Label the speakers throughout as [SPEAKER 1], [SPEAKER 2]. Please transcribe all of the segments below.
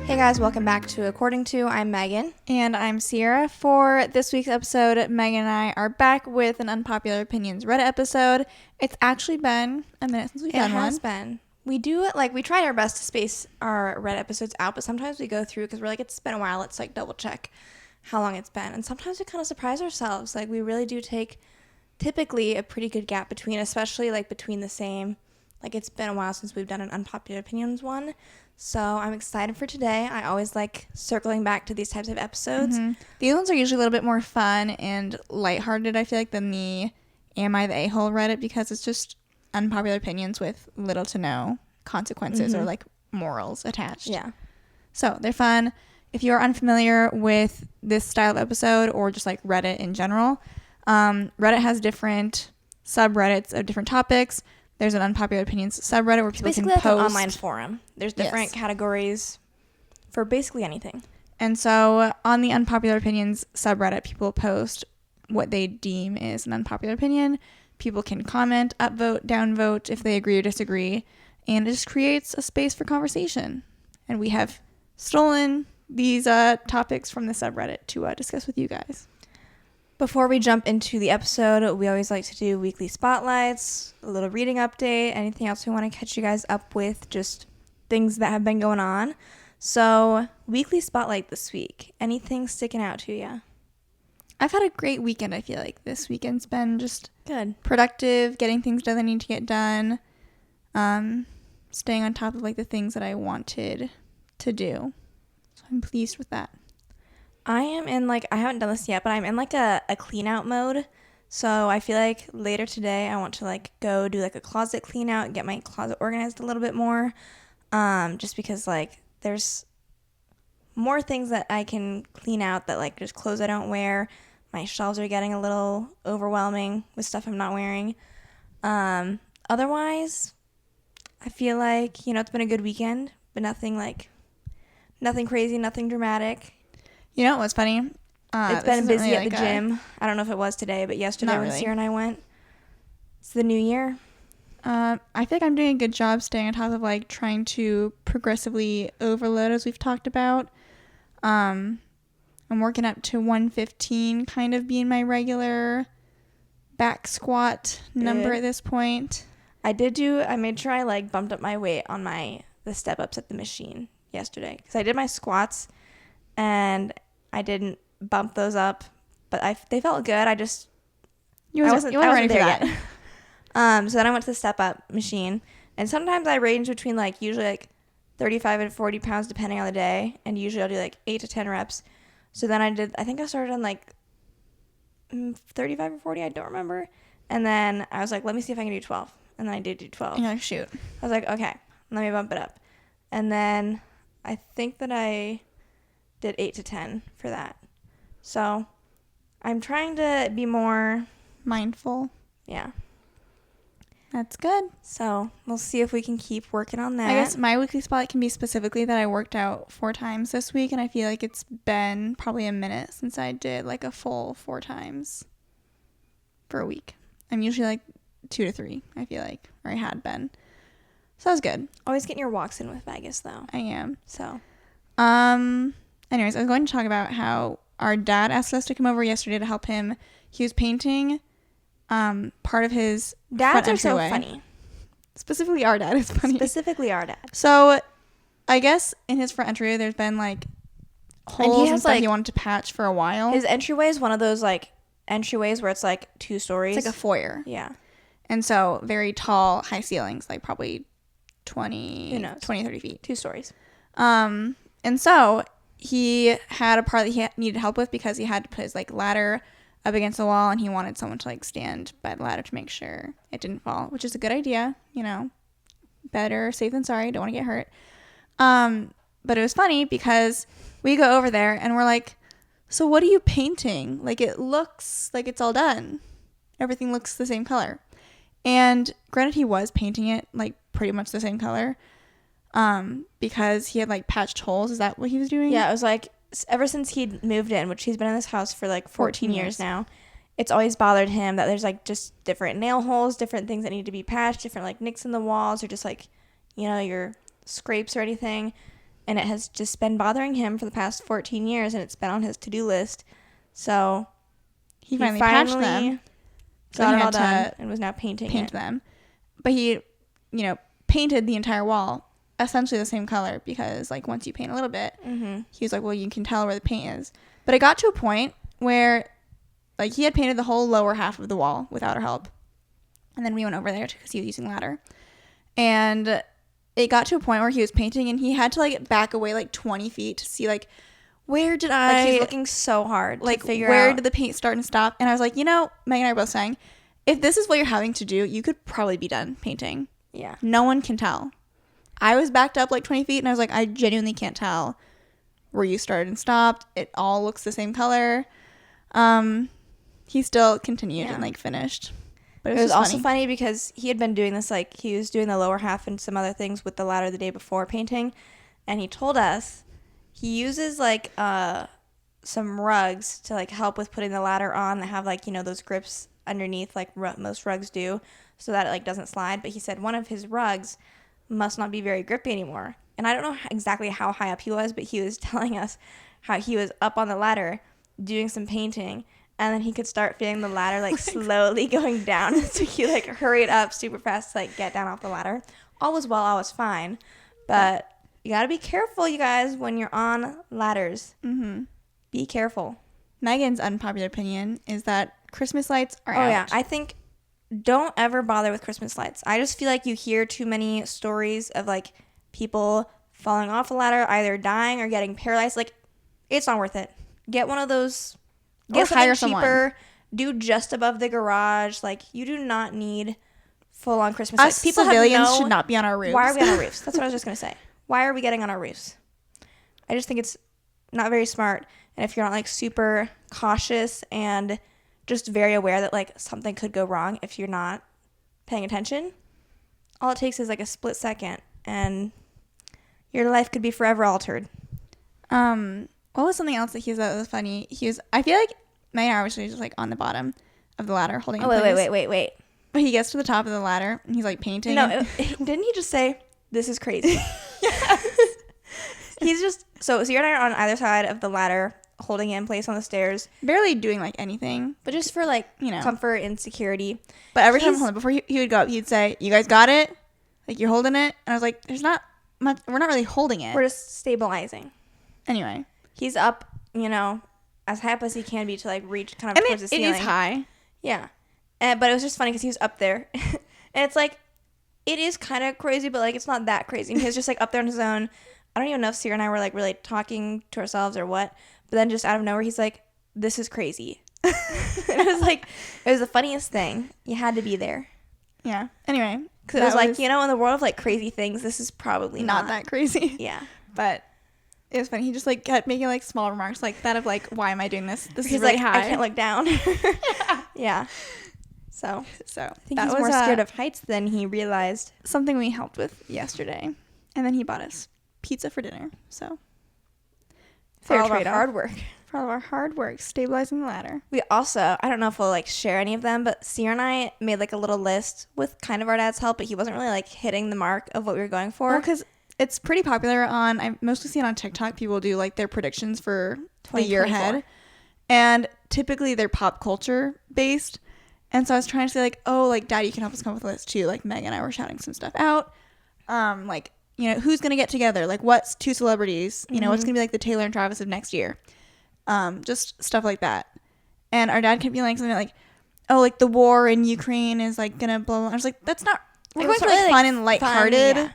[SPEAKER 1] Hey guys, welcome back to According To. I'm Megan.
[SPEAKER 2] And I'm Ciera. For this week's episode, Megan and I are back with an Unpopular Opinions Reddit episode. It's actually been a minute since we've done one. It
[SPEAKER 1] has been. We do it, we tried our best to space our Reddit episodes out, but sometimes we go through because we're like, it's been a while, let's double check how long it's been. And sometimes we kind of surprise ourselves. We really do take typically a pretty good gap between, especially between the same. It's been a while since we've done an Unpopular Opinions one. So I'm excited for today. I always like circling back to these types of episodes.
[SPEAKER 2] Mm-hmm. These ones are usually a little bit more fun and lighthearted, I feel like, than the Am I the A-hole Reddit, because it's just unpopular opinions with little to no consequences or morals attached.
[SPEAKER 1] Yeah.
[SPEAKER 2] So they're fun. If you're unfamiliar with this style of episode or just Reddit in general, Reddit has different subreddits of different topics. There's an Unpopular Opinions subreddit where people can post.
[SPEAKER 1] Basically an online forum. There's different categories for basically anything.
[SPEAKER 2] And so on the Unpopular Opinions subreddit, people post what they deem is an unpopular opinion. People can comment, upvote, downvote if they agree or disagree. And it just creates a space for conversation. And we have stolen these topics from the subreddit to discuss with you guys.
[SPEAKER 1] Before we jump into the episode, we always like to do weekly spotlights, a little reading update, anything else we want to catch you guys up with, just things that have been going on. So, weekly spotlight this week. Anything sticking out to you?
[SPEAKER 2] I've had a great weekend, I feel like. This weekend's been just
[SPEAKER 1] good,
[SPEAKER 2] productive, getting things done that need to get done, staying on top of the things that I wanted to do. So I'm pleased with that.
[SPEAKER 1] I am in I haven't done this yet, but I'm in a clean out mode. So I feel like later today I want to go do a closet clean out and get my closet organized a little bit more. Just because there's more things that I can clean out that just clothes I don't wear. My shelves are getting a little overwhelming with stuff I'm not wearing. Otherwise, I feel it's been a good weekend, but nothing crazy, nothing dramatic.
[SPEAKER 2] You know what's funny?
[SPEAKER 1] It's been busy at the gym. I don't know if it was today, but yesterday when Ciera and I went, it's the new year.
[SPEAKER 2] I feel like I'm doing a good job staying on top of trying to progressively overload, as we've talked about. I'm working up to 115 kind of being my regular back squat number at this point.
[SPEAKER 1] I made sure I bumped up my weight on the step ups at the machine yesterday, because I did my squats and I didn't bump those up, but they felt good. I wasn't there yet. So then I went to the step up machine, and sometimes I range between usually 35 and 40 pounds depending on the day, and usually I'll do 8 to 10 reps. So then I think I started on 35 or 40, I don't remember. And then I was let me see if I can do 12. And then I did do 12.
[SPEAKER 2] And you're like, shoot.
[SPEAKER 1] I was okay, let me bump it up. And then I think that I did 8 to 10 for that. So I'm trying to be more
[SPEAKER 2] mindful.
[SPEAKER 1] Yeah.
[SPEAKER 2] That's good.
[SPEAKER 1] So we'll see if we can keep working on that.
[SPEAKER 2] I guess my weekly spotlight can be specifically that I worked out 4 times this week, and I feel like it's been probably a minute since I did a full 4 times for a week. I'm usually 2 to 3, I feel like, or I had been. So that was good.
[SPEAKER 1] Always getting your walks in with Vegas, though.
[SPEAKER 2] I am.
[SPEAKER 1] So.
[SPEAKER 2] Anyways, I was going to talk about how our dad asked us to come over yesterday to help him. He was painting part of his
[SPEAKER 1] dads
[SPEAKER 2] front entryway.
[SPEAKER 1] Are so funny.
[SPEAKER 2] Specifically our dad is funny.
[SPEAKER 1] Specifically our dad.
[SPEAKER 2] So I guess in his front entryway there's been holes and stuff he wanted to patch for a while.
[SPEAKER 1] His entryway is one of those entryways where it's 2 stories.
[SPEAKER 2] It's a foyer.
[SPEAKER 1] Yeah.
[SPEAKER 2] And so very tall, high ceilings, probably 20, 30 feet.
[SPEAKER 1] 2 stories.
[SPEAKER 2] And so he had a part that he needed help with because he had to put his ladder up against the wall, and he wanted someone to stand by the ladder to make sure it didn't fall, which is a good idea. Better safe than sorry. Don't want to get hurt. But it was funny because we go over there and we're so what are you painting? It looks like it's all done. Everything looks the same color. And granted, he was painting it pretty much the same color. Because he had patched holes. Is that what he was doing?
[SPEAKER 1] Yeah, it was ever since he'd moved in, which he's been in this house for 14 years now, it's always bothered him that there's just different nail holes, different things that need to be patched, different nicks in the walls, or just your scrapes or anything. and it has just been bothering him for the past 14 years, and it's been on his to-do list. So
[SPEAKER 2] he finally patched them. So
[SPEAKER 1] got
[SPEAKER 2] he
[SPEAKER 1] it all
[SPEAKER 2] had
[SPEAKER 1] done
[SPEAKER 2] to
[SPEAKER 1] and was now painting
[SPEAKER 2] paint
[SPEAKER 1] it.
[SPEAKER 2] them. But he, painted the entire wall essentially the same color because, like, once you paint a little bit, he was like, well, you can tell where the paint is. But it got to a point where, like, he had painted the whole lower half of the wall without our help. And then we went over there because he was using ladder. And it got to a point where he was painting and he had to, like, back away, like, 20 feet to see, like, where did I...
[SPEAKER 1] Like, he's looking so hard
[SPEAKER 2] like,
[SPEAKER 1] to figure
[SPEAKER 2] where
[SPEAKER 1] out...
[SPEAKER 2] did the paint start and stop? And I was like, Megan and I are both saying, if this is what you're having to do, you could probably be done painting.
[SPEAKER 1] Yeah.
[SPEAKER 2] No one can tell. I was backed up like 20 feet and I was like, I genuinely can't tell where you started and stopped. It all looks the same color. He still continued and like finished. But
[SPEAKER 1] it was also funny because he had been doing this, like, he was doing the lower half and some other things with the ladder the day before painting. And he told us he uses, like, some rugs to, like, help with putting the ladder on that have, like, those grips underneath, like most rugs do, so that it, like, doesn't slide. But he said one of his rugs must not be very grippy anymore. And I don't know exactly how high up he was, but he was telling us how he was up on the ladder doing some painting, and then he could start feeling the ladder, like, slowly going down. So he, like, hurried up super fast to, like, get down off the ladder. All was well, all was fine. But you gotta be careful, you guys, when you're on ladders. Be careful.
[SPEAKER 2] Megan's unpopular opinion is that Christmas lights are out. Oh, yeah.
[SPEAKER 1] I think don't ever bother with Christmas lights. I just feel like you hear too many stories of, like, people falling off a ladder, either dying or getting paralyzed. Like, it's not worth it. Get one of those... Get something cheaper. Do just above the garage. Like, you do not need full-on Christmas lights.
[SPEAKER 2] People civilians should not be on our roofs.
[SPEAKER 1] Why are we on our roofs? That's what I was just going to say. Why are we getting on our roofs? I just think it's not very smart. And if you're not, like, super cautious and just very aware that, like, something could go wrong if you're not paying attention, all it takes is, like, a split second and your life could be forever altered.
[SPEAKER 2] What was something else that he thought was funny? I feel like Megan and I was just, like, on the bottom of the ladder holding in place.
[SPEAKER 1] Wait.
[SPEAKER 2] But he gets to the top of the ladder and he's, like, painting.
[SPEAKER 1] No, didn't he just say, this is crazy? Yes. He's just, so Ciera and I are on either side of the ladder holding it in place on the stairs.
[SPEAKER 2] Barely doing, like, anything.
[SPEAKER 1] But just for, like, comfort and security.
[SPEAKER 2] But every time before he would go up, he'd say, you guys got it? Like, you're holding it? And I was like, there's not much, we're not really holding it.
[SPEAKER 1] We're just stabilizing.
[SPEAKER 2] Anyway.
[SPEAKER 1] He's up, as high up as he can be to, like, reach kind of towards the ceiling.
[SPEAKER 2] It is high.
[SPEAKER 1] Yeah. But it was just funny because he was up there. And it's like, it is kind of crazy, but, like, it's not that crazy. And he was just, like, up there on his own. I don't even know if Ciera and I were, like, really talking to ourselves or what. But then just out of nowhere, he's like, this is crazy. It was, like, it was the funniest thing. You had to be there.
[SPEAKER 2] Yeah. Anyway.
[SPEAKER 1] Because it was like, in the world of, like, crazy things, this is probably
[SPEAKER 2] not that crazy.
[SPEAKER 1] Yeah.
[SPEAKER 2] But it was funny. He just, like, kept making, like, small remarks like that of, like, why am I doing this? This
[SPEAKER 1] is
[SPEAKER 2] really
[SPEAKER 1] like,
[SPEAKER 2] high.
[SPEAKER 1] I can't look down. Yeah. So
[SPEAKER 2] I
[SPEAKER 1] think he's more scared of heights than he realized.
[SPEAKER 2] Something we helped with yesterday. And then he bought us pizza for dinner. So
[SPEAKER 1] for all of our hard work.
[SPEAKER 2] For all of our hard work stabilizing the ladder.
[SPEAKER 1] We also, I don't know if we'll, like, share any of them, but Ciera and I made, like, a little list with kind of our dad's help, but he wasn't really, like, hitting the mark of what we were going for.
[SPEAKER 2] Well, because it's pretty popular on, I mostly see it on TikTok. People do, like, their predictions for the year ahead. And typically they're pop culture based. And so I was trying to say, like, oh, like, Dad, you can help us come up with a list too. Like, Meg and I were shouting some stuff out. Like, who's going to get together? Like, what's two celebrities? What's going to be, like, the Taylor and Travis of next year? Just stuff like that. And our dad kept being like, something like, oh, like, the war in Ukraine is, like, going to blah, blah. I was like, that's not, we're going for, like, fun and lighthearted. Yeah.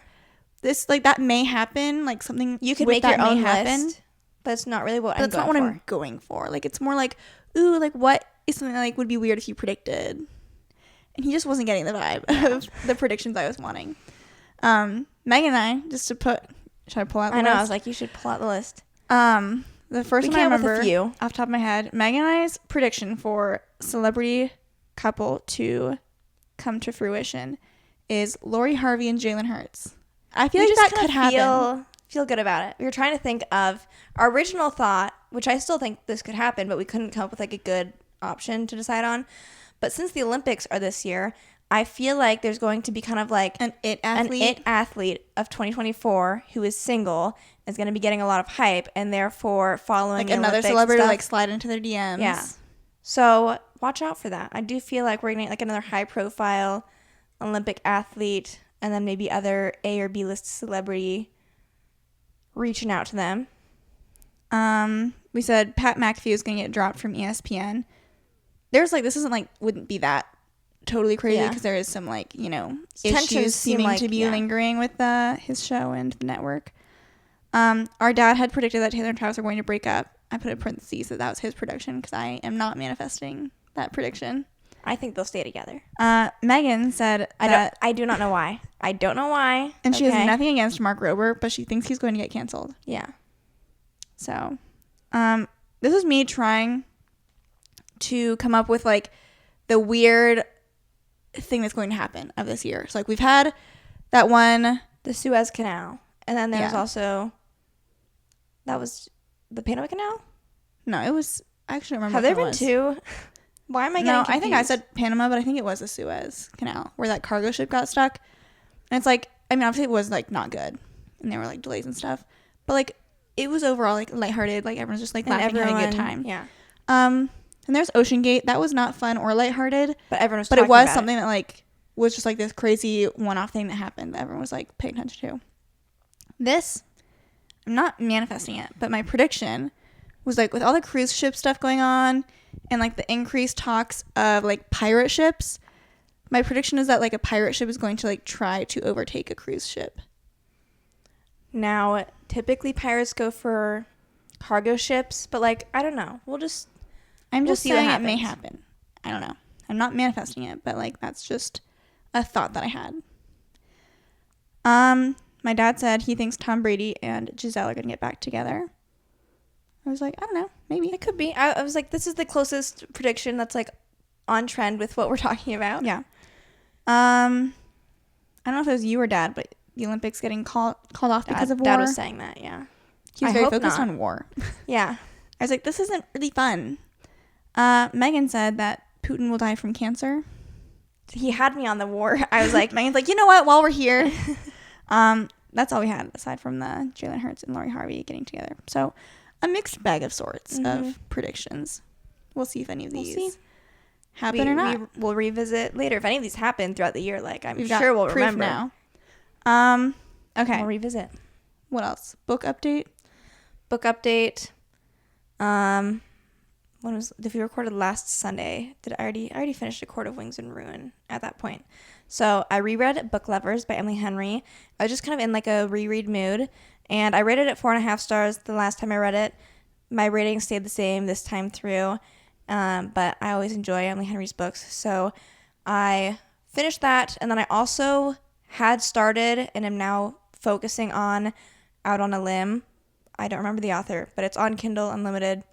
[SPEAKER 2] This, like, that may happen. Like, something
[SPEAKER 1] you could make your own list. That's not really what I'm going for. That's not what I'm
[SPEAKER 2] going for. Like, it's more like, ooh, like, what is something that, like, would be weird if you predicted? And he just wasn't getting the vibe of the predictions I was wanting. Meg and I, just to put, should I pull out the list?
[SPEAKER 1] I know, I was like, you should pull out the list.
[SPEAKER 2] The first one I remember, off the top of my head, Meg and I's prediction for celebrity couple to come to fruition is Lori Harvey and Jalen Hurts. I feel like that could happen.
[SPEAKER 1] Feel good about it. We were trying to think of our original thought, which I still think this could happen, but we couldn't come up with, like, a good option to decide on. But since the Olympics are this year, I feel like there's going to be kind of like
[SPEAKER 2] an it
[SPEAKER 1] athlete of 2024 who is single is going to be getting a lot of hype and therefore following
[SPEAKER 2] like another
[SPEAKER 1] Olympics
[SPEAKER 2] celebrity
[SPEAKER 1] stuff.
[SPEAKER 2] like slide into their DMs.
[SPEAKER 1] Yeah. So watch out for that. I do feel like we're going to get like another high profile Olympic athlete and then maybe other A or B list celebrity reaching out to them.
[SPEAKER 2] We said Pat McAfee is going to get dropped from ESPN. There's like, this isn't like, wouldn't be that totally crazy because there is some like, you know, issues seeming to be lingering with his show and the network. Our dad had predicted that Taylor and Travis are going to break up. I put in parentheses that was his prediction because I am not manifesting that prediction.
[SPEAKER 1] I think they'll stay together.
[SPEAKER 2] Megan said
[SPEAKER 1] I do not know why. I don't know why.
[SPEAKER 2] And she has nothing against Mark Rober, but she thinks he's going to get canceled.
[SPEAKER 1] Yeah.
[SPEAKER 2] So, this is me trying to come up with like the weird thing that's going to happen of this year. So like we've had that one,
[SPEAKER 1] the Suez Canal, and then there's also that was the Panama Canal.
[SPEAKER 2] No, it was. I actually don't remember.
[SPEAKER 1] Have there been two? Why am I getting confused?
[SPEAKER 2] I think I said Panama, but I think it was the Suez Canal where that cargo ship got stuck. And it's like, I mean, obviously it was like not good, and there were like delays and stuff, but like it was overall like lighthearted. Like everyone's just like laughing, having a good time.
[SPEAKER 1] Yeah.
[SPEAKER 2] And there's Ocean Gate. That was not fun or lighthearted.
[SPEAKER 1] But everyone was.
[SPEAKER 2] But it was something that like was just like this crazy one-off thing that happened that everyone was like paying attention to. This, I'm not manifesting it, but my prediction was like with all the cruise ship stuff going on and like the increased talks of like pirate ships, my prediction is that like a pirate ship is going to like try to overtake a cruise ship.
[SPEAKER 1] Now, typically pirates go for cargo ships, but like I don't know.
[SPEAKER 2] I'm just saying it may happen. I don't know. I'm not manifesting it, but like that's just a thought that I had. My dad said he thinks Tom Brady and Giselle are going to get back together. I was like, I don't know, maybe.
[SPEAKER 1] It could be. I was like, this is the closest prediction that's like on trend with what we're talking about.
[SPEAKER 2] Yeah. I don't know if it was you or Dad, but the Olympics getting called off because of war.
[SPEAKER 1] Dad was saying that, yeah.
[SPEAKER 2] He was very focused on war.
[SPEAKER 1] Yeah.
[SPEAKER 2] I was like, this isn't really fun. Megan said that Putin will die from cancer.
[SPEAKER 1] He had me on the war. I was like,
[SPEAKER 2] Megan's like, you know what? While we're here, that's all we had aside from the Jalen Hurts and Lori Harvey getting together. So a mixed bag of sorts of predictions. We'll see if any of these happen or not.
[SPEAKER 1] We'll revisit later if any of these happen throughout the year. Like I'm sure we'll remember
[SPEAKER 2] now. Okay.
[SPEAKER 1] We'll revisit.
[SPEAKER 2] What else? Book update.
[SPEAKER 1] If we recorded last Sunday, I already finished A Court of Wings and Ruin at that point. So I reread Book Lovers by Emily Henry. I was just kind of in like a reread mood, and I rated it 4.5 stars the last time I read it. My rating stayed the same this time through, but I always enjoy Emily Henry's books. So I finished that, and then I also had started and am now focusing on Out on a Limb. I don't remember the author, but it's on Kindle Unlimited.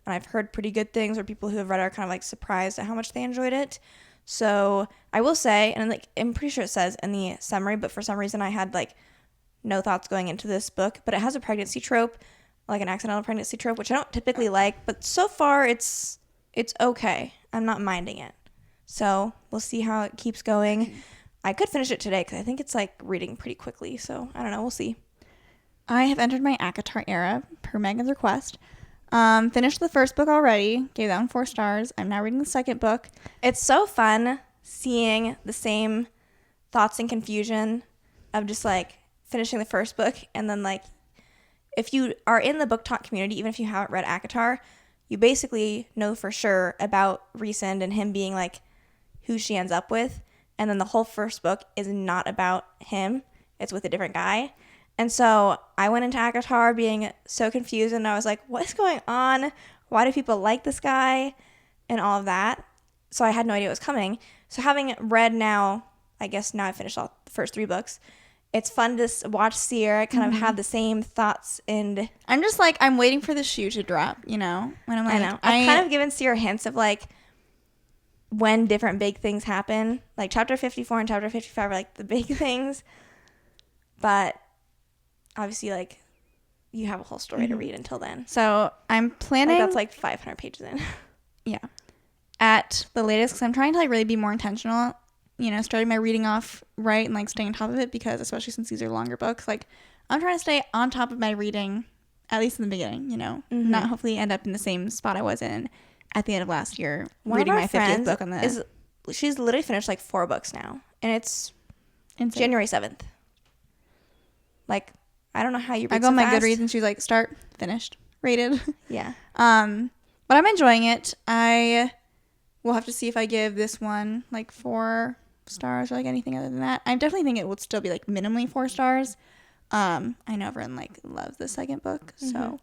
[SPEAKER 1] And I've heard pretty good things where people who have read it are kind of like surprised at how much they enjoyed it. So I will say, and like I'm pretty sure it says in the summary, but for some reason I had like no thoughts going into this book, but it has a pregnancy trope, like an accidental pregnancy trope, which I don't typically like, but so far it's okay. I'm not minding it. So we'll see how it keeps going. I could finish it today because I think it's like reading pretty quickly. So I don't know. We'll see.
[SPEAKER 2] I have entered my ACOTAR era per Megan's request. Finished the first book already. Gave that one 4 stars. I'm now reading the second book.
[SPEAKER 1] It's so fun seeing the same thoughts and confusion of just like finishing the first book. And then like if you are in the book talk community, even if you haven't read ACOTAR, you basically know for sure about Resend and him being like who she ends up with. And then the whole first book is not about him. It's with a different guy. And so I went into ACOTAR being so confused, and I was like, what is going on? Why do people like this guy? And all of that. So I had no idea what was coming. So having read now, I guess now I finished all the first 3 books, it's fun to watch Ciera kind of have the same thoughts. And
[SPEAKER 2] I'm just like, I'm waiting for the shoe to drop, you know? When I'm like,
[SPEAKER 1] I know. I've kind of given Ciera hints of like when different big things happen. Like chapter 54 and chapter 55 are like the big things. But obviously, like, you have a whole story to read until then.
[SPEAKER 2] So I'm planning.
[SPEAKER 1] Like, that's like 500 pages in.
[SPEAKER 2] Yeah. At the latest, because I'm trying to like really be more intentional starting my reading off right and like staying on top of it, because especially since these are longer books, like I'm trying to stay on top of my reading, at least in the beginning, not hopefully end up in the same spot I was in at the end of last year, reading my 50th book on the...
[SPEAKER 1] She's literally finished like 4 books now, and it's
[SPEAKER 2] Insane.
[SPEAKER 1] January 7th. Like, I don't know how you read
[SPEAKER 2] I go
[SPEAKER 1] so
[SPEAKER 2] on my
[SPEAKER 1] fast.
[SPEAKER 2] Goodreads and she's like, start, finished, rated.
[SPEAKER 1] Yeah.
[SPEAKER 2] But I'm enjoying it. I will have to see if I give this one like 4 stars or like anything other than that. I definitely think it would still be like minimally 4 stars. I know everyone like loves the second book, so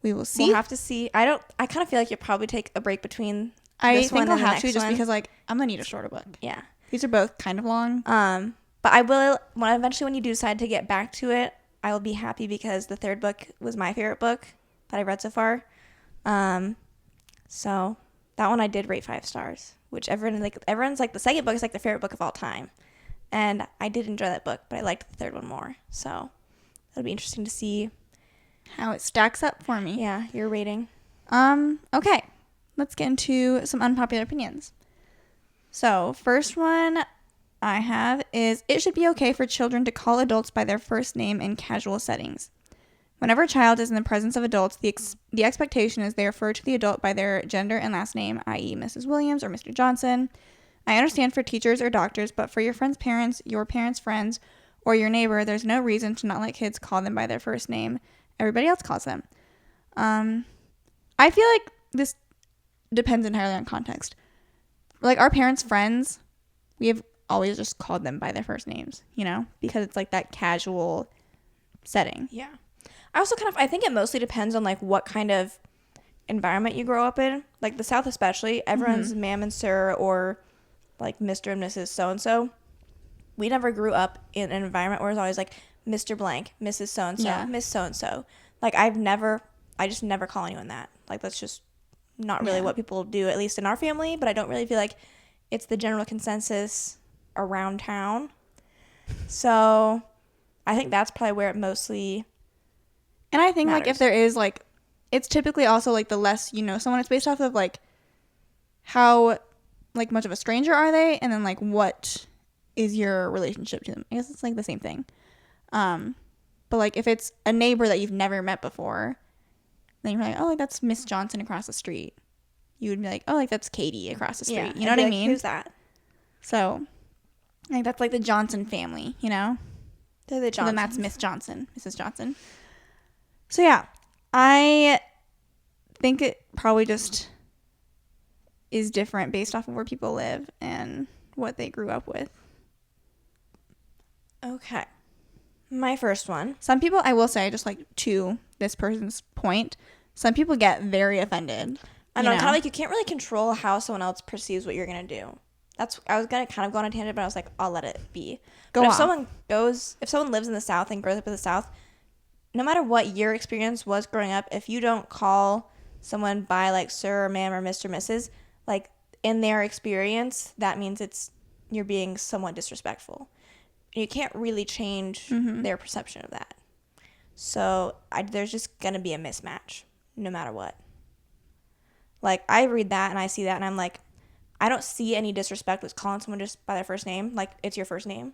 [SPEAKER 2] we will see.
[SPEAKER 1] We'll have to see. I kind of feel like you'll probably take a break between
[SPEAKER 2] I
[SPEAKER 1] this
[SPEAKER 2] think
[SPEAKER 1] one
[SPEAKER 2] I'll
[SPEAKER 1] and the
[SPEAKER 2] have
[SPEAKER 1] next
[SPEAKER 2] to, just
[SPEAKER 1] one.
[SPEAKER 2] because like I'm gonna need a shorter book.
[SPEAKER 1] Yeah.
[SPEAKER 2] These are both kind of long.
[SPEAKER 1] But I will, when you do decide to get back to it, I will be happy, because the 3rd book was my favorite book that I've read so far. So that one I did rate 5 stars, which everyone's like, the second book is like their favorite book of all time. And I did enjoy that book, but I liked the 3rd one more. So it'll be interesting to see
[SPEAKER 2] how it stacks up for me.
[SPEAKER 1] Yeah, your rating.
[SPEAKER 2] Okay. Let's get into some unpopular opinions. So, first one I have is, it should be okay for children to call adults by their first name in casual settings. Whenever a child is in the presence of adults, the expectation is they refer to the adult by their gender and last name, i.e. Mrs. Williams or Mr. Johnson. I understand for teachers or doctors, but for your friend's parents, your parents' friends, or your neighbor, there's no reason to not let kids call them by their first name everybody else calls them. I feel like this depends entirely on context. Like, our parents' friends, we have always just called them by their first names, because it's like that casual setting.
[SPEAKER 1] Yeah. I also I think it mostly depends on like what kind of environment you grow up in. Like the South especially, everyone's ma'am and sir, or like Mr. and Mrs. so-and-so. We never grew up in an environment where it's always like Mr. Blank, Mrs. So-and-so, Miss so-and-so. Like I just never call anyone that. Like that's just not really what people do, at least in our family, but I don't really feel like it's the general consensus around town. So I think that's probably where it mostly
[SPEAKER 2] And I think
[SPEAKER 1] matters.
[SPEAKER 2] like if there is like, it's typically also like the less you know someone, it's based off of like how like much of a stranger are they, and then like what is your relationship to them. I guess it's like the same thing. But like if it's a neighbor that you've never met before, then you're like, oh, like that's Miss Johnson across the street. You would be like, oh, like that's Katie across the street.
[SPEAKER 1] Yeah,
[SPEAKER 2] you know what I mean?
[SPEAKER 1] Who's that?
[SPEAKER 2] So I think that's like the Johnson family,
[SPEAKER 1] They're the Johnsons.
[SPEAKER 2] So then that's Miss Johnson, Mrs. Johnson. So yeah, I think it probably just is different based off of where people live and what they grew up with.
[SPEAKER 1] Okay. My first one.
[SPEAKER 2] Some people, I will say, just like to this person's point, some people get very offended.
[SPEAKER 1] I know, kind of like you can't really control how someone else perceives what you're going to do. I was going to kind of go on a tangent, but I was like, I'll let it be. If someone lives in the South and grows up in the South, no matter what your experience was growing up, if you don't call someone by like sir or ma'am or Mr. Mrs., like in their experience, that means you're being somewhat disrespectful. You can't really change their perception of that. So there's just going to be a mismatch no matter what. Like I read that and I see that and I'm like, I don't see any disrespect with calling someone just by their first name. Like it's your first name.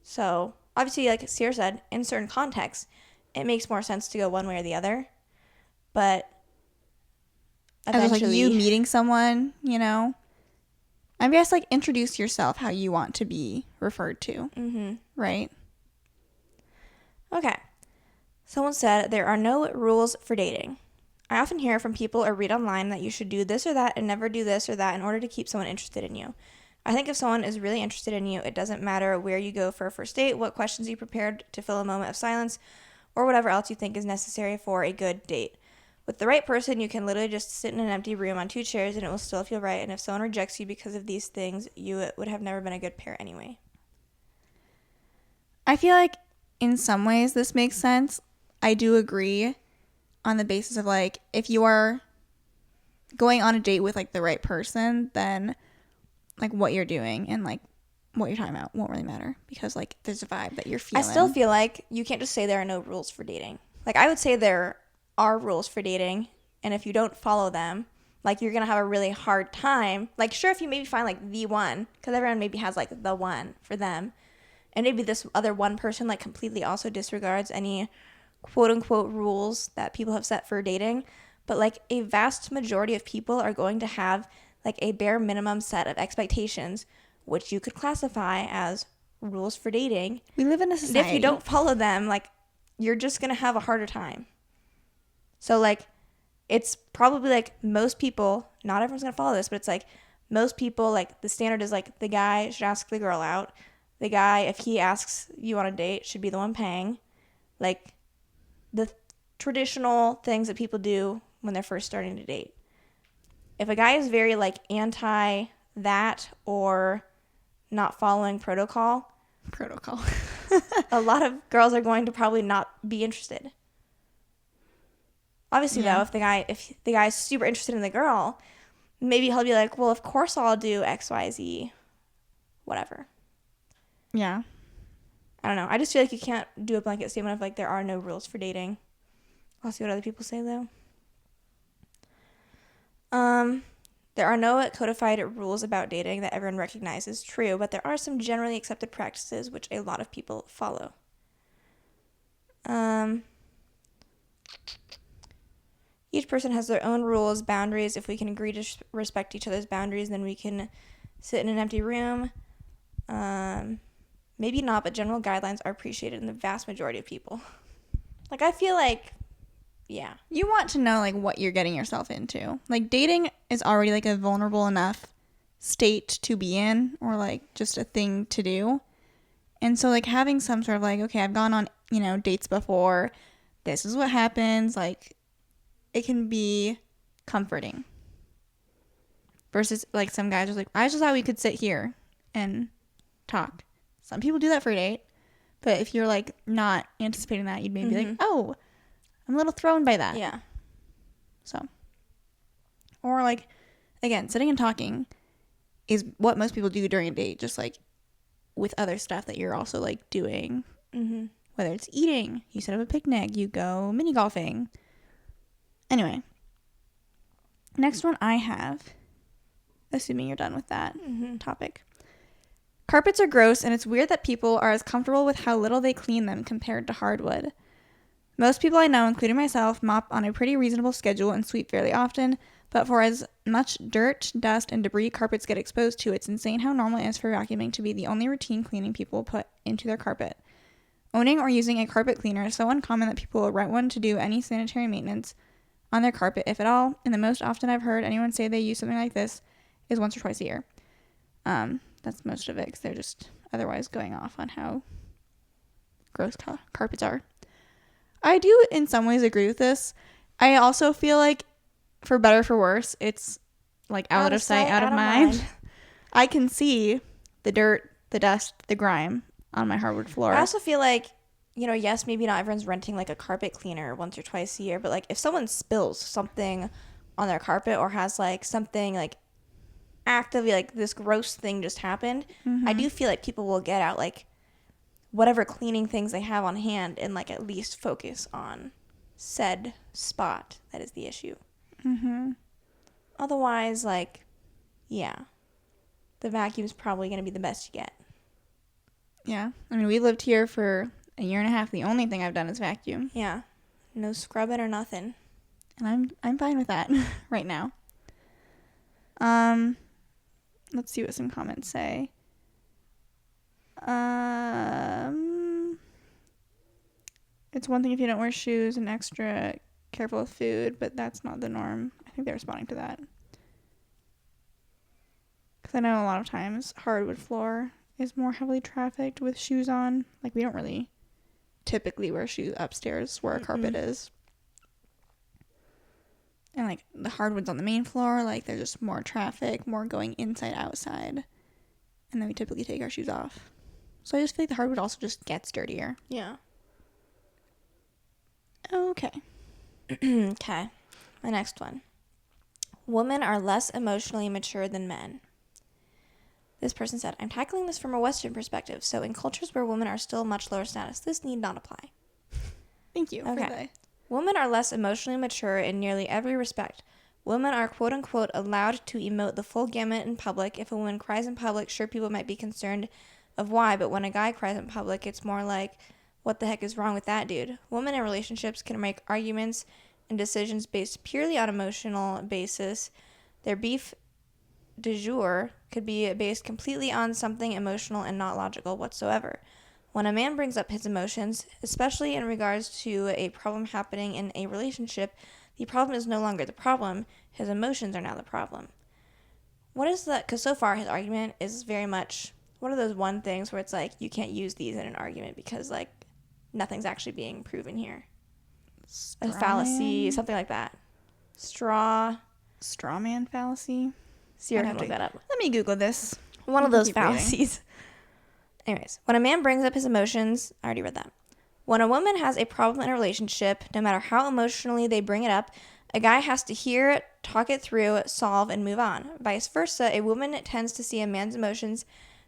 [SPEAKER 1] So obviously, like Ciera said, in certain contexts, it makes more sense to go one way or the other. But eventually,
[SPEAKER 2] like you meeting someone, I guess like introduce yourself how you want to be referred to. Mm-hmm. Right?
[SPEAKER 1] Okay. Someone said there are no rules for dating. I often hear from people or read online that you should do this or that and never do this or that in order to keep someone interested in you. I think if someone is really interested in you, it doesn't matter where you go for a first date, what questions you prepared to fill a moment of silence, or whatever else you think is necessary for a good date. With the right person, you can literally just sit in an empty room on 2 chairs and it will still feel right. And if someone rejects you because of these things, you would have never been a good pair anyway.
[SPEAKER 2] I feel like in some ways this makes sense. I do agree on the basis of like, if you are going on a date with like the right person, then like what you're doing and like what you're talking about won't really matter, because like there's a vibe that you're feeling.
[SPEAKER 1] I still feel like you can't just say there are no rules for dating. Like I would say there are rules for dating, and if you don't follow them, like you're gonna have a really hard time. Like, sure, if you maybe find like the one, because everyone maybe has like the one for them, and maybe this other one person like completely also disregards any quote unquote rules that people have set for dating, but like a vast majority of people are going to have like a bare minimum set of expectations, which you could classify as rules for dating.
[SPEAKER 2] We live in a society.
[SPEAKER 1] And if you don't follow them, like, you're just gonna have a harder time. So like, it's probably like most people, not everyone's gonna follow this, but it's like most people, like the standard is like the guy should ask the girl out. The guy, if he asks you on a date, should be the one paying. Like the traditional things that people do when they're first starting to date. If a guy is very like anti that or not following protocol, a lot of girls are going to probably not be interested. Obviously, though, if the guy is super interested in the girl, maybe he'll be like, well, of course I'll do X, Y, Z, whatever.
[SPEAKER 2] Yeah.
[SPEAKER 1] I don't know. I just feel like you can't do a blanket statement of like there are no rules for dating. I'll see what other people say, though. There are no codified rules about dating that everyone recognizes true, but there are some generally accepted practices which a lot of people follow. Each person has their own rules, boundaries. If we can agree to respect each other's boundaries, then we can sit in an empty room. Maybe not, but general guidelines are appreciated in the vast majority of people. Like, I feel like, yeah.
[SPEAKER 2] You want to know, like, what you're getting yourself into. Like, dating is already, like, a vulnerable enough state to be in, or, like, just a thing to do. And so, like, having some sort of, like, okay, I've gone on, you know, dates before. This is what happens. Like, it can be comforting. Versus, like, some guys are like, I just thought we could sit here and talk. Some people do that for a date. But if you're, like, not anticipating that, you'd maybe be like, oh, I'm a little thrown by that.
[SPEAKER 1] Yeah.
[SPEAKER 2] So. Or, like, again, sitting and talking is what most people do during a date. Just, like, with other stuff that you're also, like, doing.
[SPEAKER 1] Mm-hmm.
[SPEAKER 2] Whether it's eating, you set up a picnic, you go mini golfing. Anyway. Next one I have, assuming you're done with that topic. Carpets are gross, and it's weird that people are as comfortable with how little they clean them compared to hardwood. Most people I know, including myself, mop on a pretty reasonable schedule and sweep fairly often, but for as much dirt, dust, and debris carpets get exposed to, it's insane how normal it is for vacuuming to be the only routine cleaning people put into their carpet. Owning or using a carpet cleaner is so uncommon that people will rent one to do any sanitary maintenance on their carpet, if at all, and the most often I've heard anyone say they use something like this is once or twice a year. That's most of it, because they're just otherwise going off on how gross carpets are. I do, in some ways, agree with this. I also feel like, for better or for worse, it's like out of sight, out of mind. I can see the dirt, the dust, the grime on my hardwood floor.
[SPEAKER 1] I also feel like, you know, yes, maybe not everyone's renting like a carpet cleaner once or twice a year, but like if someone spills something on their carpet or has like something like actively like this gross thing just happened, I do feel like people will get out like whatever cleaning things they have on hand and like at least focus on said spot that is the issue. Otherwise, like, yeah, the vacuum's probably going to be the best you get.
[SPEAKER 2] Yeah. I mean, we lived here for a year and a half. The only thing I've done is vacuum.
[SPEAKER 1] Yeah. No scrubbing or nothing.
[SPEAKER 2] And I'm fine with that right now. Let's see what some comments say. It's one thing if you don't wear shoes and extra careful with food, but that's not the norm. I think they're responding to that. Because I know a lot of times hardwood floor is more heavily trafficked with shoes on. Like, we don't really typically wear shoes upstairs where a carpet is. And, like, the hardwood's on the main floor. Like, there's just more traffic, more going inside, outside. And then we typically take our shoes off. So I just feel like the hardwood also just gets dirtier.
[SPEAKER 1] Yeah.
[SPEAKER 2] Okay.
[SPEAKER 1] Okay. My next one. Women are less emotionally mature than men. This person said, I'm tackling this from a Western perspective, so in cultures where women are still much lower status, this need not apply.
[SPEAKER 2] Thank you.
[SPEAKER 1] Okay. Women are less emotionally mature in nearly every respect. Women are quote unquote allowed to emote the full gamut in public. If a woman cries in public, sure, people might be concerned of why, but when a guy cries in public, it's more like, what the heck is wrong with that dude? Women in relationships can make arguments and decisions based purely on emotional basis. Their beef du jour could be based completely on something emotional and not logical whatsoever. When a man brings up his emotions, especially in regards to a problem happening in a relationship, the problem is no longer the problem. His emotions are now the problem. What is that? Because so far his argument is very much one of those one things where it's like, you can't use these in an argument because, like, nothing's actually being proven here. A fallacy, something like that. Straw
[SPEAKER 2] man fallacy.
[SPEAKER 1] Ciera can look that up.
[SPEAKER 2] Let me Google this.
[SPEAKER 1] One of those fallacies. Anyways, when a man brings up his emotions, I already read that. When a woman has a problem in a relationship, no matter how emotionally they bring it up, a guy has to hear it, talk it through, solve, and move on. Vice versa, a woman tends to see a man's emotions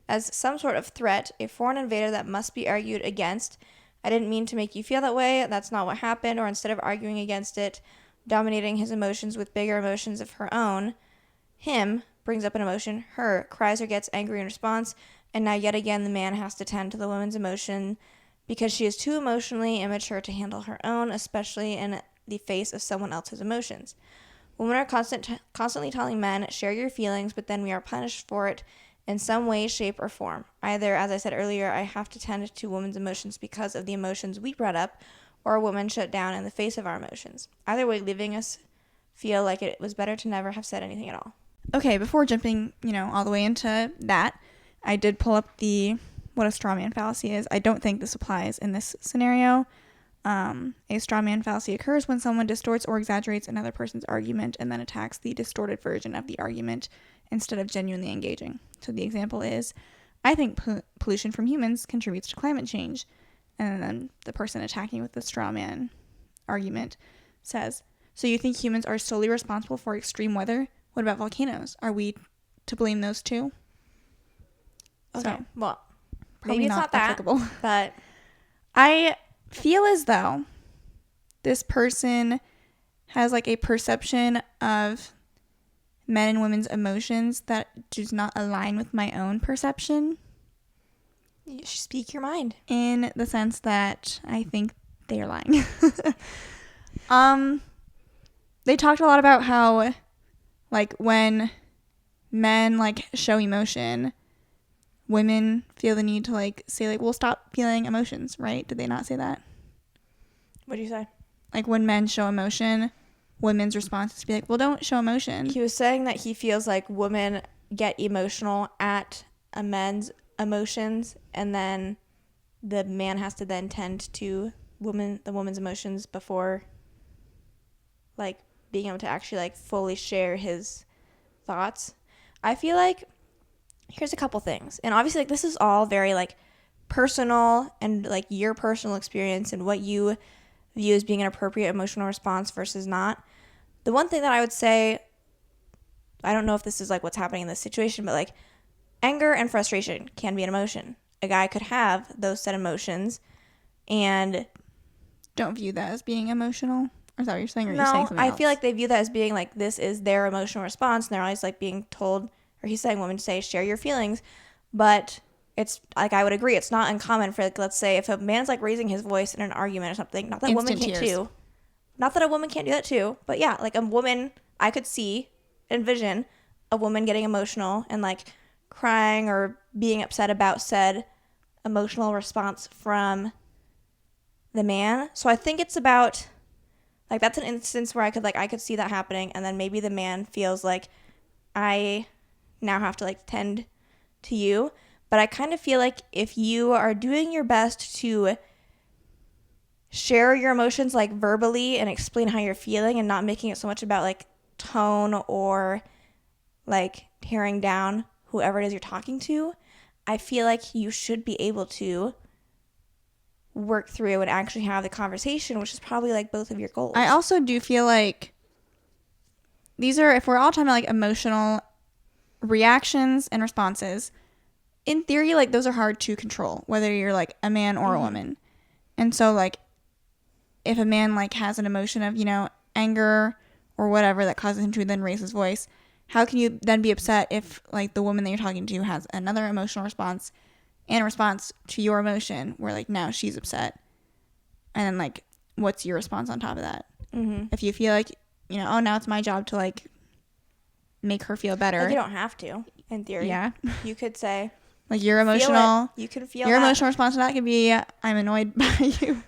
[SPEAKER 1] as some sort of threat, a foreign invader that must be argued against. I didn't mean to make you feel that way. That's not what happened. Or instead of arguing against it, dominating his emotions with bigger emotions of her own, him brings up an emotion, her cries or gets angry in response, and now yet again the man has to tend to the woman's emotion because she is too emotionally immature to handle her own, especially in the face of someone else's emotions. Women are constantly telling men, share your feelings, but then we are punished for it in some way, shape, or form. Either, as I said earlier, I have to tend to women's emotions because of the emotions we brought up, or a woman shut down in the face of our emotions. Either way, leaving us feel like it was better to never have said anything at all.
[SPEAKER 2] Okay, before jumping, all the way into that, I did pull up what a straw man fallacy is. I don't think this applies in this scenario. A straw man fallacy occurs when someone distorts or exaggerates another person's argument and then attacks the distorted version of the argument instead of genuinely engaging. So the example is, I think pollution from humans contributes to climate change. And then the person attacking with the straw man argument says, so you think humans are solely responsible for extreme weather? What about volcanoes? Are we to blame those too?
[SPEAKER 1] Okay,
[SPEAKER 2] so,
[SPEAKER 1] well,
[SPEAKER 2] probably
[SPEAKER 1] maybe it's not that,
[SPEAKER 2] applicable.
[SPEAKER 1] But
[SPEAKER 2] I feel as though this person has like a perception of men and women's emotions that does not align with my own perception.
[SPEAKER 1] You should speak your mind.
[SPEAKER 2] In the sense that I think they are lying. They talked a lot about how, like, when men, like, show emotion, women feel the need to, like, say, like, well, stop feeling emotions, right? Did they not say that?
[SPEAKER 1] What did you say?
[SPEAKER 2] Like, when men show emotion, women's response is to be like, well, don't show emotion.
[SPEAKER 1] He was saying that he feels like women get emotional at a man's emotions, and then the man has to then tend to the woman's emotions before, like, being able to actually, like, fully share his thoughts. I feel like here's a couple things, and obviously, like, this is all very, like, personal and, like, your personal experience and what you view as being an appropriate emotional response versus not. The one thing that I would say, I don't know if this is, like, what's happening in this situation, but, like, anger and frustration can be an emotion. A guy could have those set emotions and
[SPEAKER 2] don't view that as being emotional. Or is that what you're saying? Or are you saying something else?
[SPEAKER 1] I feel like they view that as being like, this is their emotional response, and they're always like being told, or he's saying women to say, share your feelings. But it's like, I would agree, it's not uncommon for, like, let's say if a man's like raising his voice in an argument or something, not that a woman can't too. Not that a woman can't do that too, but yeah, like a woman, I could envision a woman getting emotional and like crying or being upset about said emotional response from the man. So I think it's about, like, that's an instance where I could see that happening, and then maybe the man feels like, I now have to, like, tend to you. But I kind of feel like if you are doing your best to share your emotions, like, verbally and explain how you're feeling and not making it so much about, like, tone or, like, tearing down whoever it is you're talking to, I feel like you should be able to work through and actually have the conversation, which is probably, like, both of your goals.
[SPEAKER 2] I also do feel like these are, if we're all talking about, like, emotional reactions and responses, in theory, like, those are hard to control, whether you're, like, a man or a woman. And so, like, if a man, like, has an emotion of, anger or whatever that causes him to then raise his voice, how can you then be upset if like the woman that you're talking to has another emotional response and a response to your emotion where like now she's upset, and then like what's your response on top of that?
[SPEAKER 1] Mm-hmm.
[SPEAKER 2] If you feel like, you know, oh, now it's my job to like make her feel better.
[SPEAKER 1] Like, you don't have to, in theory.
[SPEAKER 2] Yeah.
[SPEAKER 1] You could say,
[SPEAKER 2] like your emotional,
[SPEAKER 1] you can feel
[SPEAKER 2] your
[SPEAKER 1] that.
[SPEAKER 2] emotional response to that could be, I'm annoyed by you.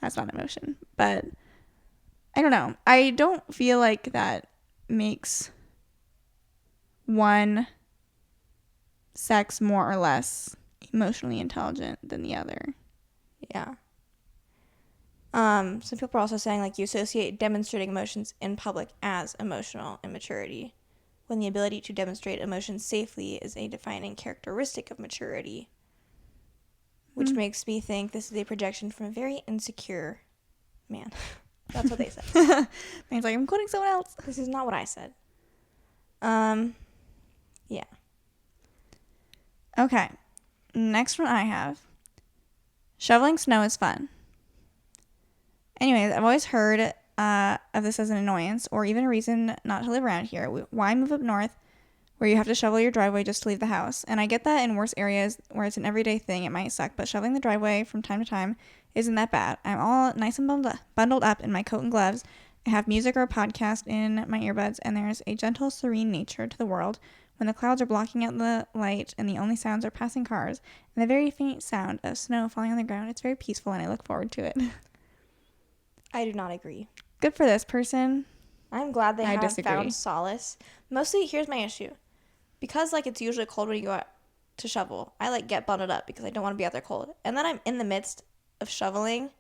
[SPEAKER 2] That's not emotion, but I don't know. I don't feel like that makes one sex more or less emotionally intelligent than the other.
[SPEAKER 1] Yeah. Some people are also saying like you associate demonstrating emotions in public as emotional immaturity, when the ability to demonstrate emotions safely is a defining characteristic of maturity, which makes me think this is a projection from a very insecure man. That's what they said.
[SPEAKER 2] Man's like, I'm quoting someone else.
[SPEAKER 1] This is not what I said. Yeah.
[SPEAKER 2] Okay. Next one I have. Shoveling snow is fun. Anyways, I've always heard of this as an annoyance or even a reason not to live around here. Why move up north where you have to shovel your driveway just to leave the house? And I get that in worse areas where it's an everyday thing, it might suck, but shoveling the driveway from time to time isn't that bad. I'm all nice and bundled up in my coat and gloves. I have music or a podcast in my earbuds, and there's a gentle, serene nature to the world when the clouds are blocking out the light and the only sounds are passing cars and the very faint sound of snow falling on the ground. It's very peaceful, and I look forward to it.
[SPEAKER 1] I do not agree.
[SPEAKER 2] Good for this person.
[SPEAKER 1] I'm glad they have
[SPEAKER 2] disagree.
[SPEAKER 1] found solace. Mostly, here's my issue. Because, like, it's usually cold when you go out to shovel, I, like, get bundled up because I don't want to be out there cold. And then I'm in the midst of shoveling,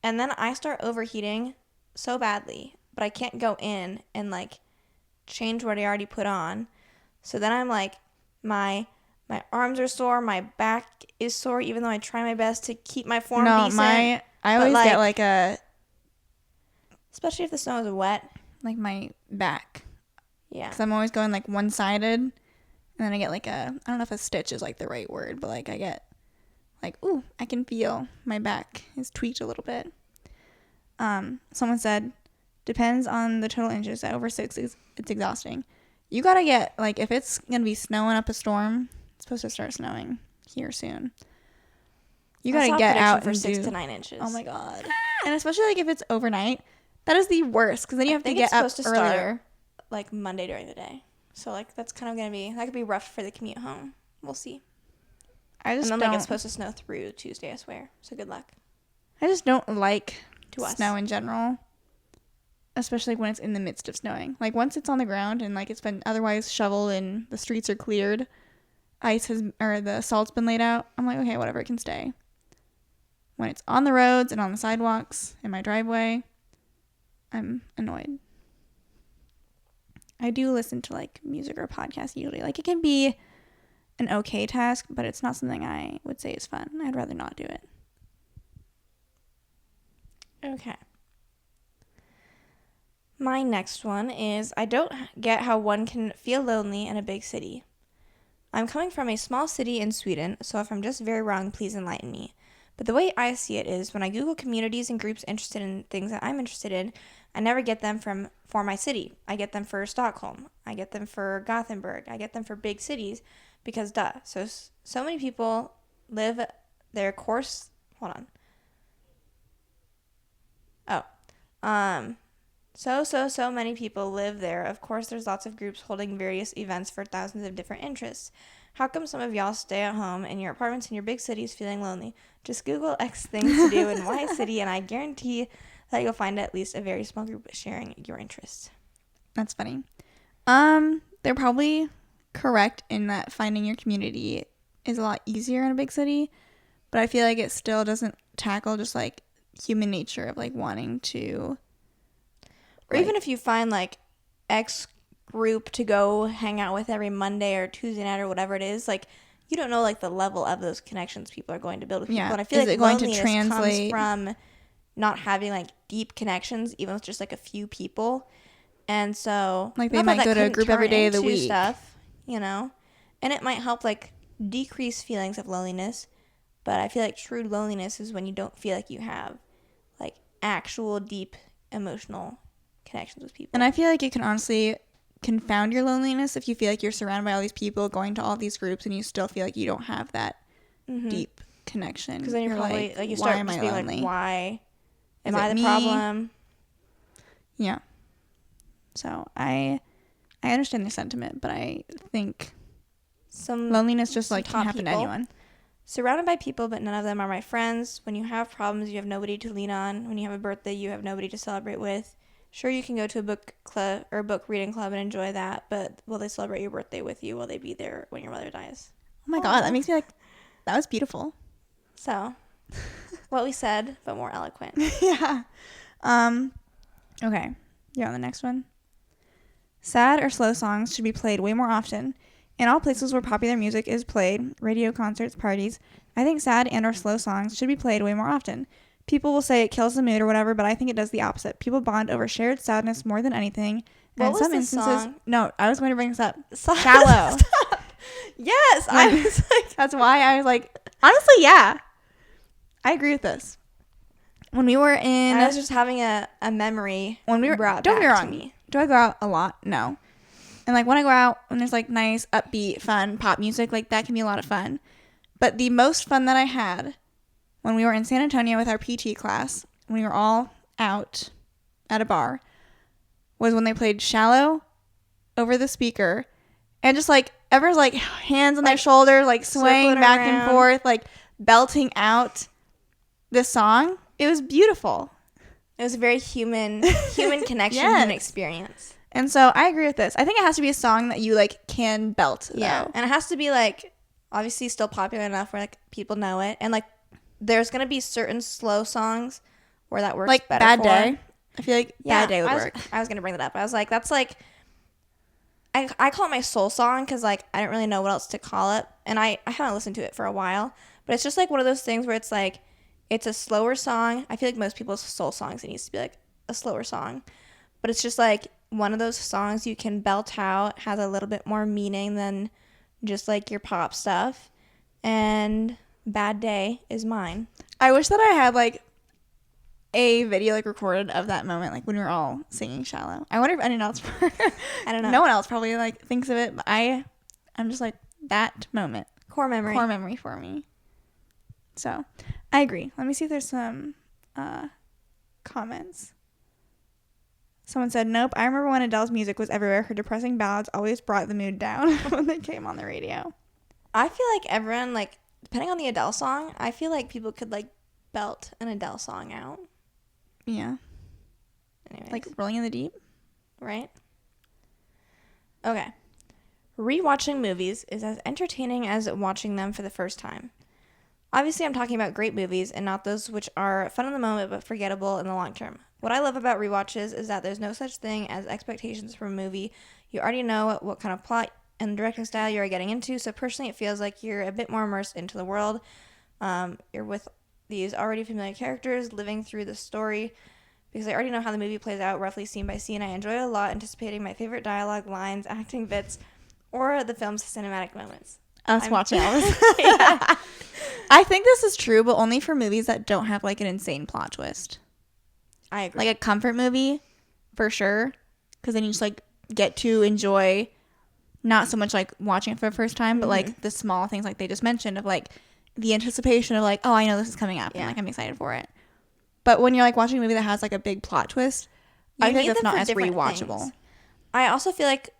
[SPEAKER 1] and then I start overheating so badly, but I can't go in and, like, change what I already put on. So then I'm, like, my arms are sore, my back is sore, even though I try my best to keep my form decent.
[SPEAKER 2] I always get, like, a...
[SPEAKER 1] Especially if the snow is wet.
[SPEAKER 2] Like, my back.
[SPEAKER 1] Yeah.
[SPEAKER 2] Because I'm always going, like, one-sided. And then I get, like, I don't know if a stitch is, like, the right word. But, like, I get, like, ooh, I can feel my back is tweaked a little bit. Someone said, depends on the total inches. At over 6, it's exhausting. You gotta get, like, if it's gonna be snowing up a storm, it's supposed to start snowing here soon. You gotta get out
[SPEAKER 1] for
[SPEAKER 2] and
[SPEAKER 1] 6
[SPEAKER 2] do,
[SPEAKER 1] to 9 inches.
[SPEAKER 2] Oh, my God. And especially, like, if it's overnight. That is the worst, because then you have to get up earlier.
[SPEAKER 1] Start, like, Monday during the day. So, like, that's kind of going to be, that could be rough for the commute home. We'll see. And then, like, it's supposed to snow through Tuesday, I swear. So, good luck.
[SPEAKER 2] I just don't like
[SPEAKER 1] to
[SPEAKER 2] snow in general. Especially when it's in the midst of snowing. Like, once it's on the ground and, like, it's been otherwise shoveled and the streets are cleared, the salt's been laid out, I'm like, okay, whatever, it can stay. When it's on the roads and on the sidewalks in my driveway, I'm annoyed. I do listen to, like, music or podcasts usually. Like, it can be an okay task, but it's not something I would say is fun. I'd rather not do it.
[SPEAKER 1] Okay. My next one is, I don't get how one can feel lonely in a big city. I'm coming from a small city in Sweden, so if I'm just very wrong, please enlighten me. But the way I see it is, when I Google communities and groups interested in things that I'm interested in, I never get them for my city. I get them for Stockholm. I get them for Gothenburg. I get them for big cities because duh. So many people live their course. Hold on. So many people live there. Of course, there's lots of groups holding various events for thousands of different interests. How come some of y'all stay at home in your apartments in your big cities feeling lonely? Just Google X things to do in Y city, and I guarantee that you'll find at least a very small group sharing your interests.
[SPEAKER 2] That's funny. They're probably correct in that finding your community is a lot easier in a big city, but I feel like it still doesn't tackle just, like, human nature of, like, wanting to...
[SPEAKER 1] Or even if you find, like, X group to go hang out with every Monday or Tuesday night or whatever it is, like, you don't know, like, the level of those connections people are going to build with people. And I feel like loneliness comes from not having, like, deep connections, even with just, like, a few people. And so,
[SPEAKER 2] like, they might go to a group every day of the week.
[SPEAKER 1] Stuff, you know? And it might help, like, decrease feelings of loneliness. But I feel like true loneliness is when you don't feel like you have, like, actual deep emotional connections with people.
[SPEAKER 2] And I feel like it can honestly confound your loneliness if you feel like you're surrounded by all these people, going to all these groups, and you still feel like you don't have that deep connection.
[SPEAKER 1] Because then you're probably like you start just being like, why am I the problem?
[SPEAKER 2] Yeah. So I understand the sentiment, but I think loneliness just like can happen to anyone.
[SPEAKER 1] Surrounded by people, but none of them are my friends. When you have problems, you have nobody to lean on. When you have a birthday, you have nobody to celebrate with. Sure, you can go to a book club or book reading club and enjoy that, but will they celebrate your birthday with you? Will they be there when your mother dies?
[SPEAKER 2] Oh my God, that makes me like, that was beautiful.
[SPEAKER 1] So, what we said, but more eloquent.
[SPEAKER 2] Yeah. Okay, you're on the next one. Sad or slow songs should be played way more often. In all places where popular music is played, radio, concerts, parties, I think sad and or slow songs should be played way more often. People will say it kills the mood or whatever, but I think it does the opposite. People bond over shared sadness more than anything.
[SPEAKER 1] And what was the song?
[SPEAKER 2] No, I was going to bring this up. Shallow.
[SPEAKER 1] Yes, I was like,
[SPEAKER 2] that's why I was like, honestly, yeah, I agree with this. When we were in,
[SPEAKER 1] I was just having a memory.
[SPEAKER 2] When we were,
[SPEAKER 1] brought
[SPEAKER 2] don't
[SPEAKER 1] back
[SPEAKER 2] be wrong.
[SPEAKER 1] to me.
[SPEAKER 2] Do I go out a lot? No. And like when I go out, when there's like nice, upbeat, fun pop music, like that can be a lot of fun. But the most fun that I had when we were in San Antonio with our PT class, when we were all out at a bar, was when they played Shallow over the speaker, and just like everyone's like hands on their shoulders, like swaying back and forth, like belting out this song. It was beautiful.
[SPEAKER 1] It was a very human connection, human experience.
[SPEAKER 2] And so I agree with this. I think it has to be a song that you like can belt.
[SPEAKER 1] Yeah,
[SPEAKER 2] though.
[SPEAKER 1] and it has to be like obviously still popular enough where like people know it, and like there's gonna be certain slow songs where that works
[SPEAKER 2] like
[SPEAKER 1] better.
[SPEAKER 2] Bad Day. I feel like Bad Day would work.
[SPEAKER 1] I was gonna bring that up. I was like, that's like I call it my soul song because like I don't really know what else to call it, and I haven't listened to it for a while, but it's just like one of those things where it's like it's a slower song. I feel like most people's soul songs, it needs to be like a slower song, but it's just like one of those songs you can belt out, has a little bit more meaning than just like your pop stuff. And Bad Day is mine.
[SPEAKER 2] I wish that I had like a video like recorded of that moment, like when we were all singing Shallow. I wonder if anyone else
[SPEAKER 1] I don't know.
[SPEAKER 2] No one else probably like thinks of it, but I'm just like that moment.
[SPEAKER 1] Core memory
[SPEAKER 2] for me. So I agree. Let me see if there's some comments. Someone said, nope, I remember when Adele's music was everywhere. Her depressing ballads always brought the mood down when they came on the radio.
[SPEAKER 1] I feel like everyone, like, depending on the Adele song, I feel like people could, like, belt an Adele song out.
[SPEAKER 2] Yeah.
[SPEAKER 1] Anyways.
[SPEAKER 2] Like Rolling in the Deep?
[SPEAKER 1] Right? Okay. Rewatching movies is as entertaining as watching them for the first time. Obviously, I'm talking about great movies and not those which are fun in the moment but forgettable in the long term. What I love about rewatches is that there's no such thing as expectations for a movie. You already know what kind of plot and directing style you are getting into, so personally it feels like you're a bit more immersed into the world. You're with these already familiar characters living through the story because I already know how the movie plays out roughly scene by scene. I enjoy a lot anticipating my favorite dialogue, lines, acting bits, or the film's cinematic moments.
[SPEAKER 2] Watching all this. Yeah. I think this is true, but only for movies that don't have like an insane plot twist.
[SPEAKER 1] I agree.
[SPEAKER 2] Like a comfort movie, for sure, because then you just like get to enjoy not so much like watching it for the first time, but like the small things like they just mentioned of like the anticipation of like, oh, I know this is coming up, and like I'm excited for it. But when you're like watching a movie that has like a big plot twist, I think that's not as rewatchable.
[SPEAKER 1] Things. I also feel like,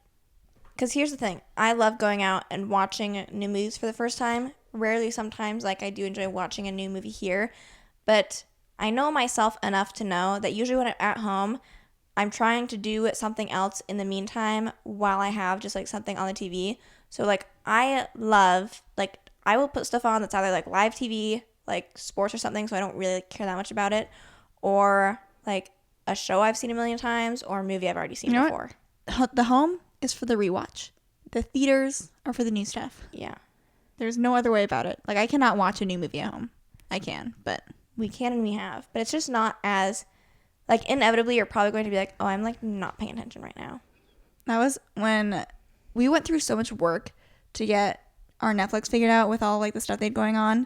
[SPEAKER 1] because here's the thing, I love going out and watching new movies for the first time. Rarely, sometimes, like I do enjoy watching a new movie here, but I know myself enough to know that usually when I'm at home, I'm trying to do something else in the meantime while I have just like something on the TV. So like I love, like I will put stuff on that's either like live TV, like sports or something, so I don't really care that much about it, or like a show I've seen a million times or a movie I've already seen before.
[SPEAKER 2] The home is for the rewatch. The theaters are for the new stuff.
[SPEAKER 1] Yeah.
[SPEAKER 2] There's no other way about it. Like I cannot watch a new movie at home. I can, but
[SPEAKER 1] we can and we have, but it's just not as, like, inevitably you're probably going to be like, oh, I'm like not paying attention right now.
[SPEAKER 2] That was when we went through so much work to get our Netflix figured out with all like the stuff they'd going on,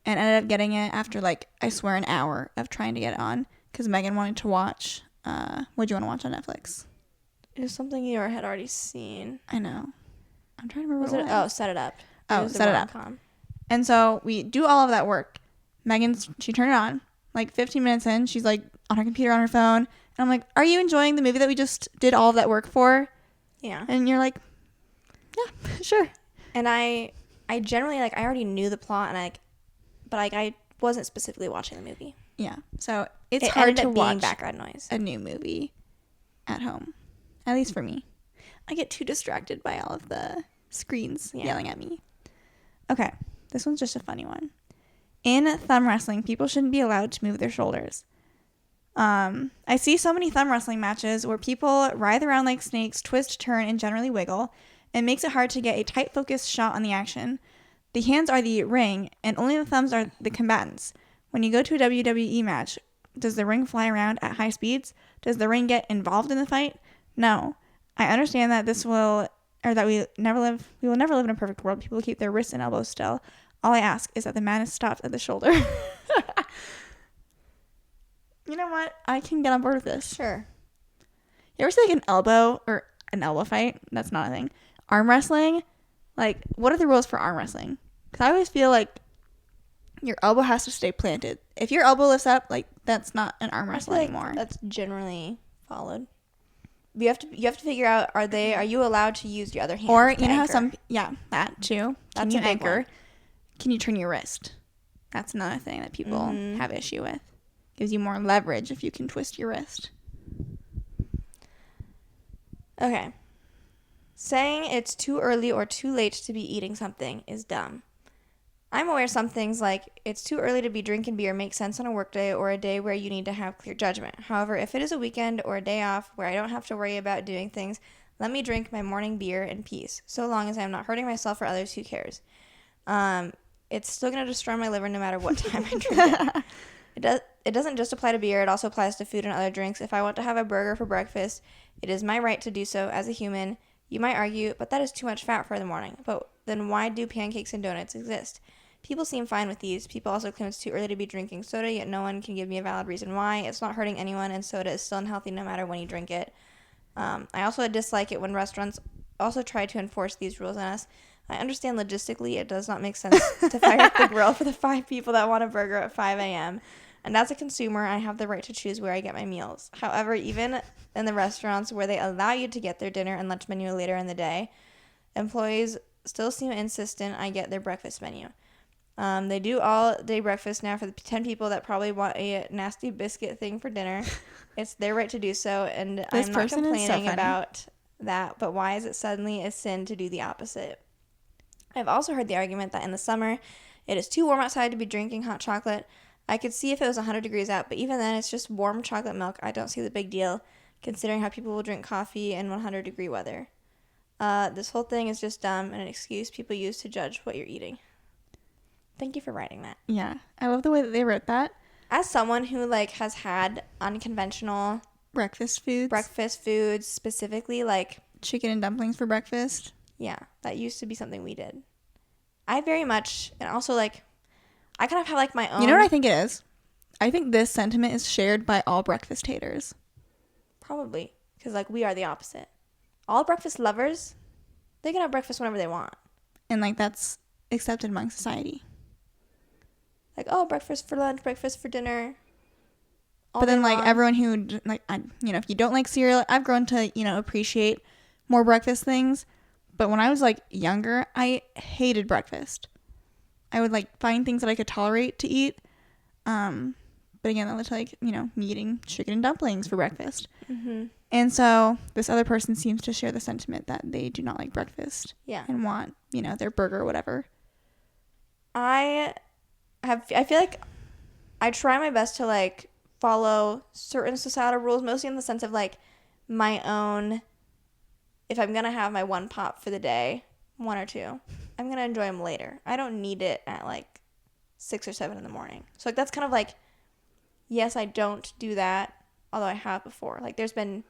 [SPEAKER 2] and ended up getting it after like I swear an hour of trying to get it on because Megan wanted to watch What do you want to watch on Netflix?
[SPEAKER 1] It was something you had already seen.
[SPEAKER 2] I know. I'm trying to remember
[SPEAKER 1] Was
[SPEAKER 2] what
[SPEAKER 1] it?
[SPEAKER 2] it
[SPEAKER 1] Oh,
[SPEAKER 2] was.
[SPEAKER 1] Set It Up.
[SPEAKER 2] Oh, Set It Up.
[SPEAKER 1] Rom-com.
[SPEAKER 2] And so we do all of that work. She turned it on. Like 15 minutes in, she's like on her computer on her phone. And I'm like, are you enjoying the movie that we just did all of that work for?
[SPEAKER 1] Yeah.
[SPEAKER 2] And you're like, yeah, sure.
[SPEAKER 1] And I generally, like, I already knew the plot, and I wasn't specifically watching the movie.
[SPEAKER 2] Yeah. So it's hard to watch
[SPEAKER 1] background noise.
[SPEAKER 2] a new movie at home. At least for me. I get too distracted by all of the screens yelling at me. Okay. This one's just a funny one. In thumb wrestling, people shouldn't be allowed to move their shoulders. I see so many thumb wrestling matches where people writhe around like snakes, twist, turn, and generally wiggle. It makes it hard to get a tight focused shot on the action. The hands are the ring, and only the thumbs are the combatants. When you go to a WWE match, does the ring fly around at high speeds? Does the ring get involved in the fight? No. I understand that we will never live in a perfect world. People keep their wrists and elbows still. All I ask is that the man is stopped at the shoulder. You know what? I can get on board with this.
[SPEAKER 1] Sure.
[SPEAKER 2] You ever see like an elbow fight? That's not a thing. Arm wrestling? Like, what are the rules for arm wrestling? Because I always feel like your elbow has to stay planted. If your elbow lifts up, like, that's not an arm wrestle anymore.
[SPEAKER 1] That's generally followed. You have to figure out, are you allowed to use your other hand?
[SPEAKER 2] Or you know how that too.
[SPEAKER 1] That's
[SPEAKER 2] can you
[SPEAKER 1] a big
[SPEAKER 2] anchor?
[SPEAKER 1] one.
[SPEAKER 2] Can you turn your wrist? That's another thing that people have issue with. Gives you more leverage if you can twist your wrist.
[SPEAKER 1] Okay. Saying it's too early or too late to be eating something is dumb. I'm aware some things like it's too early to be drinking beer make sense on a workday or a day where you need to have clear judgment. However, if it is a weekend or a day off where I don't have to worry about doing things, let me drink my morning beer in peace. So long as I'm not hurting myself or others, who cares? It's still going to destroy my liver no matter what time I drink it. It doesn't just apply to beer. It also applies to food and other drinks. If I want to have a burger for breakfast, it is my right to do so as a human. You might argue, but that is too much fat for the morning. But then why do pancakes and donuts exist? People seem fine with these. People also claim it's too early to be drinking soda, yet no one can give me a valid reason why. It's not hurting anyone, and soda is still unhealthy no matter when you drink it. I also dislike it when restaurants also try to enforce these rules on us. I understand logistically it does not make sense to fire up the grill for the 5 people that want a burger at 5 a.m. And as a consumer, I have the right to choose where I get my meals. However, even in the restaurants where they allow you to get their dinner and lunch menu later in the day, employees still seem insistent I get their breakfast menu. They do all-day breakfast now for the 10 people that probably want a nasty biscuit thing for dinner. It's their right to do so, and I'm not complaining about that, but why is it suddenly a sin to do the opposite? I've also heard the argument that in the summer, it is too warm outside to be drinking hot chocolate. I could see if it was 100 degrees out, but even then, it's just warm chocolate milk. I don't see the big deal, considering how people will drink coffee in 100-degree weather. This whole thing is just dumb and an excuse people use to judge what you're eating. Thank you for writing that.
[SPEAKER 2] Yeah, I love the way that they wrote that.
[SPEAKER 1] As someone who has had unconventional
[SPEAKER 2] breakfast foods,
[SPEAKER 1] specifically
[SPEAKER 2] chicken and dumplings for breakfast.
[SPEAKER 1] Yeah, that used to be something we did. I very much, and also I kind of have my own.
[SPEAKER 2] You know what I think it is? I think this sentiment is shared by all breakfast haters.
[SPEAKER 1] Probably, because we are the opposite. All breakfast lovers, they can have breakfast whenever they want.
[SPEAKER 2] And that's accepted among society.
[SPEAKER 1] Breakfast for lunch, breakfast for dinner.
[SPEAKER 2] But then everyone who if you don't like cereal, I've grown to appreciate more breakfast things. But when I was younger, I hated breakfast. I would find things that I could tolerate to eat. But again, that led to me eating chicken and dumplings for breakfast.
[SPEAKER 1] Mm-hmm.
[SPEAKER 2] And so this other person seems to share the sentiment that they do not like breakfast.
[SPEAKER 1] Yeah.
[SPEAKER 2] And want their burger or whatever.
[SPEAKER 1] I feel like I try my best to follow certain societal rules, mostly in the sense of my own. If I'm going to have my one pop for the day, 1 or 2, I'm going to enjoy them later. I don't need it at 6 or 7 in the morning. So that's kind of yes, I don't do that, although I have before. There's been,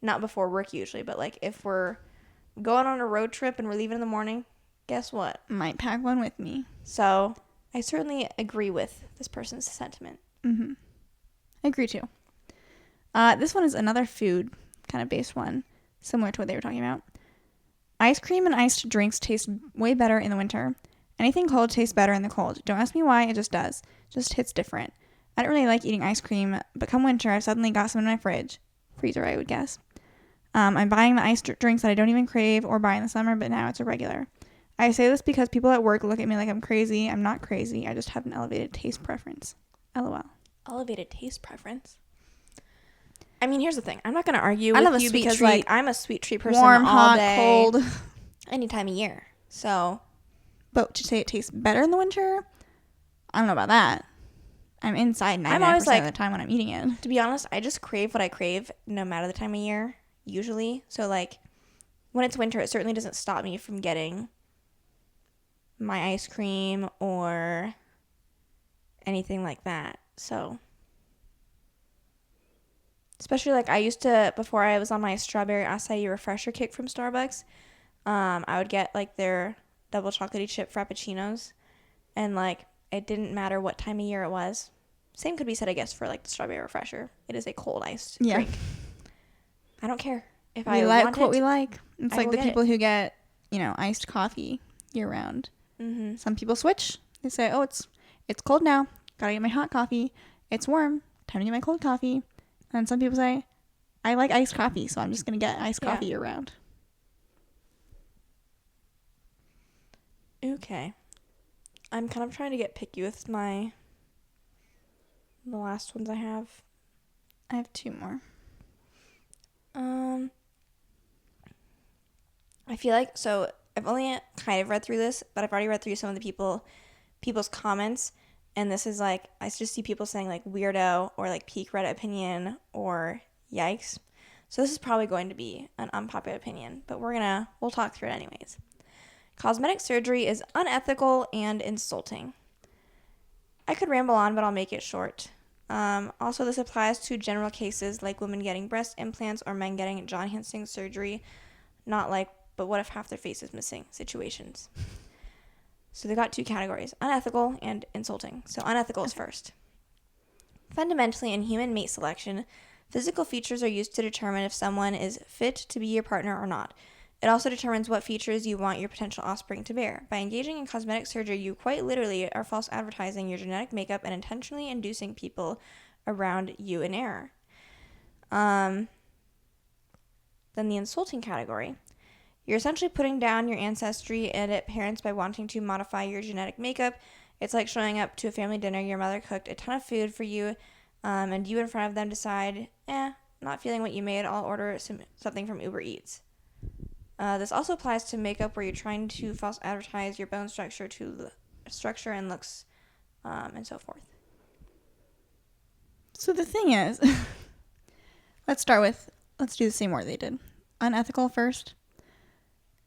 [SPEAKER 1] not before work usually, but if we're going on a road trip and we're leaving in the morning, guess what?
[SPEAKER 2] Might pack one with me.
[SPEAKER 1] So I certainly agree with this person's sentiment.
[SPEAKER 2] Mm-hmm. I agree too. This one is another food kind of based one, similar to what they were talking about. Ice cream and iced drinks taste way better in the winter. Anything cold tastes better in the cold. Don't ask me why, it just does. Just hits different. I don't really like eating ice cream, but come winter, I've suddenly got some in my freezer, I would guess. I'm buying the iced drinks that I don't even crave or buy in the summer, but now it's a regular. I say this because people at work look at me like I'm crazy. I'm not crazy. I just have an elevated taste preference. LOL.
[SPEAKER 1] Elevated taste preference? I mean, here's the thing. I'm not going to argue
[SPEAKER 2] I love
[SPEAKER 1] with
[SPEAKER 2] a
[SPEAKER 1] you
[SPEAKER 2] sweet
[SPEAKER 1] because,
[SPEAKER 2] treat.
[SPEAKER 1] like, I'm a sweet treat person
[SPEAKER 2] Warm,
[SPEAKER 1] all
[SPEAKER 2] hot,
[SPEAKER 1] day.
[SPEAKER 2] cold.
[SPEAKER 1] Any time of year. So.
[SPEAKER 2] But to say it tastes better in the winter, I don't know about that. I'm inside 99% of the time when I'm eating it.
[SPEAKER 1] To be honest, I just crave what I crave no matter the time of year, usually. So, like, when it's winter, it certainly doesn't stop me from getting my ice cream or anything like that. So, especially, like, I used to, before I was on my strawberry acai refresher kick from Starbucks, I would get, like, their double chocolatey chip frappuccinos, and, like, it didn't matter what time of year it was. Same could be said, I guess, for, like, the strawberry refresher. It is a cold iced drink. I don't care. If I
[SPEAKER 2] like what we like. It's like the people
[SPEAKER 1] it.
[SPEAKER 2] who get, iced coffee year round.
[SPEAKER 1] Mm-hmm.
[SPEAKER 2] Some people switch. They say, oh, it's cold now. Gotta get my hot coffee. It's warm. Time to get my cold coffee. And some people say, I like iced coffee, so I'm just gonna get iced coffee year round.
[SPEAKER 1] Okay. I'm kind of trying to get picky with the last ones I have.
[SPEAKER 2] I have 2 more.
[SPEAKER 1] I feel like, so I've only kind of read through this, but I've already read through some of the people's comments, and this is like, I just see people saying like weirdo or like peak Reddit opinion or yikes. So this is probably going to be an unpopular opinion, but we'll talk through it anyways. Cosmetic surgery is unethical and insulting. I could ramble on, but I'll make it short. Also, this applies to general cases like women getting breast implants or men getting jaw enhancing surgery, not like, but what if half their face is missing situations. So they've got 2 categories, unethical and insulting. So unethical is first. Fundamentally, in human mate selection, physical features are used to determine if someone is fit to be your partner or not. It also determines what features you want your potential offspring to bear. By engaging in cosmetic surgery, you quite literally are false advertising your genetic makeup and intentionally inducing people around you in error. Then the insulting category. You're essentially putting down your ancestry and parents by wanting to modify your genetic makeup. It's like showing up to a family dinner, your mother cooked a ton of food for you, and you in front of them decide, not feeling what you made, I'll order something from Uber Eats. This also applies to makeup where you're trying to false advertise your bone structure and looks, and so forth.
[SPEAKER 2] So the thing is, let's do the same order they did. Unethical first.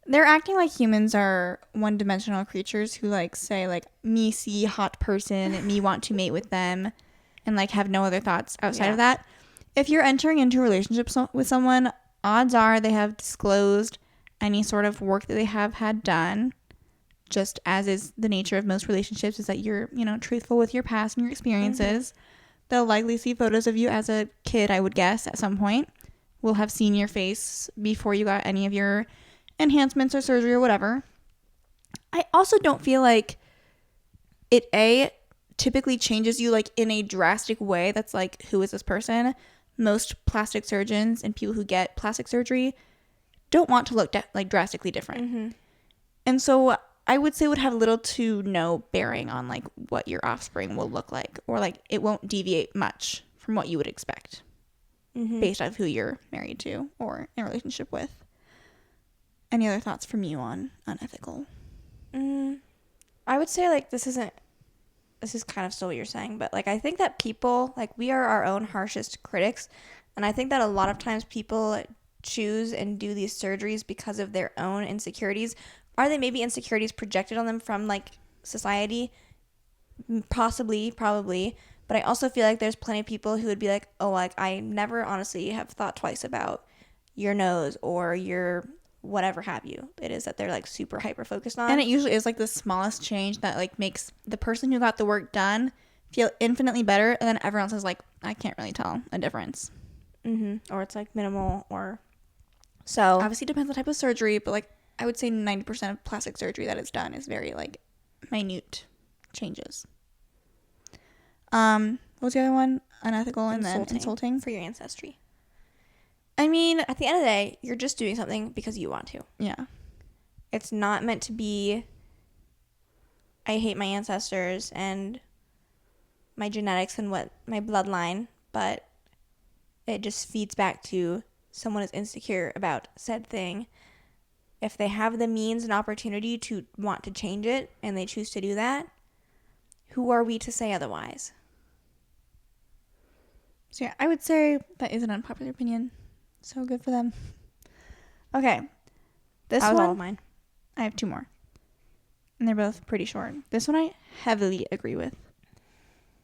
[SPEAKER 2] They're acting like humans are one-dimensional creatures who say me see hot person, me want to mate with them, and have no other thoughts outside of that. If you're entering into a relationship with someone, odds are they have disclosed any sort of work that they have had done, just as is the nature of most relationships, is that you're, truthful with your past and your experiences. Mm-hmm. They'll likely see photos of you as a kid, I would guess, at some point. Will have seen your face before you got any of your enhancements or surgery or whatever. I also don't feel like it typically changes you in a drastic way that's who is this person? Most plastic surgeons and people who get plastic surgery don't want to look drastically different. Mm-hmm. And so I would say it would have little to no bearing on what your offspring will look like, or it won't deviate much from what you would expect. Mm-hmm. Based off who you're married to or in a relationship with. Any other thoughts from you on unethical?
[SPEAKER 1] I would say this is kind of still what you're saying, but I think that people, we are our own harshest critics, and I think that a lot of times people choose and do these surgeries because of their own insecurities. Are they maybe insecurities projected on them from society? Possibly, probably. But I also feel like there's plenty of people who would be I never honestly have thought twice about your nose or your whatever have you. It is that they're super hyper focused on.
[SPEAKER 2] And it usually is the smallest change that makes the person who got the work done feel infinitely better, and then everyone else is I can't really tell a difference.
[SPEAKER 1] Or it's like minimal, or so.
[SPEAKER 2] Obviously depends on the type of surgery, but like I would say 90% of plastic surgery that is done is very like minute changes. What was the other one? Unethical and then insulting
[SPEAKER 1] for your ancestry.
[SPEAKER 2] I mean,
[SPEAKER 1] at the end of the day, you're just doing something because you want to.
[SPEAKER 2] Yeah.
[SPEAKER 1] It's not meant to be, I hate my ancestors and my genetics and what my bloodline, but it just feeds back to someone is insecure about said thing. If they have the means and opportunity to want to change it and they choose to do that, who are we to say otherwise?
[SPEAKER 2] So yeah, I would say that is an unpopular opinion. So good for them. Okay. This
[SPEAKER 1] that was
[SPEAKER 2] one,
[SPEAKER 1] all of mine.
[SPEAKER 2] I have 2 more. And they're both pretty short. This one I heavily agree with.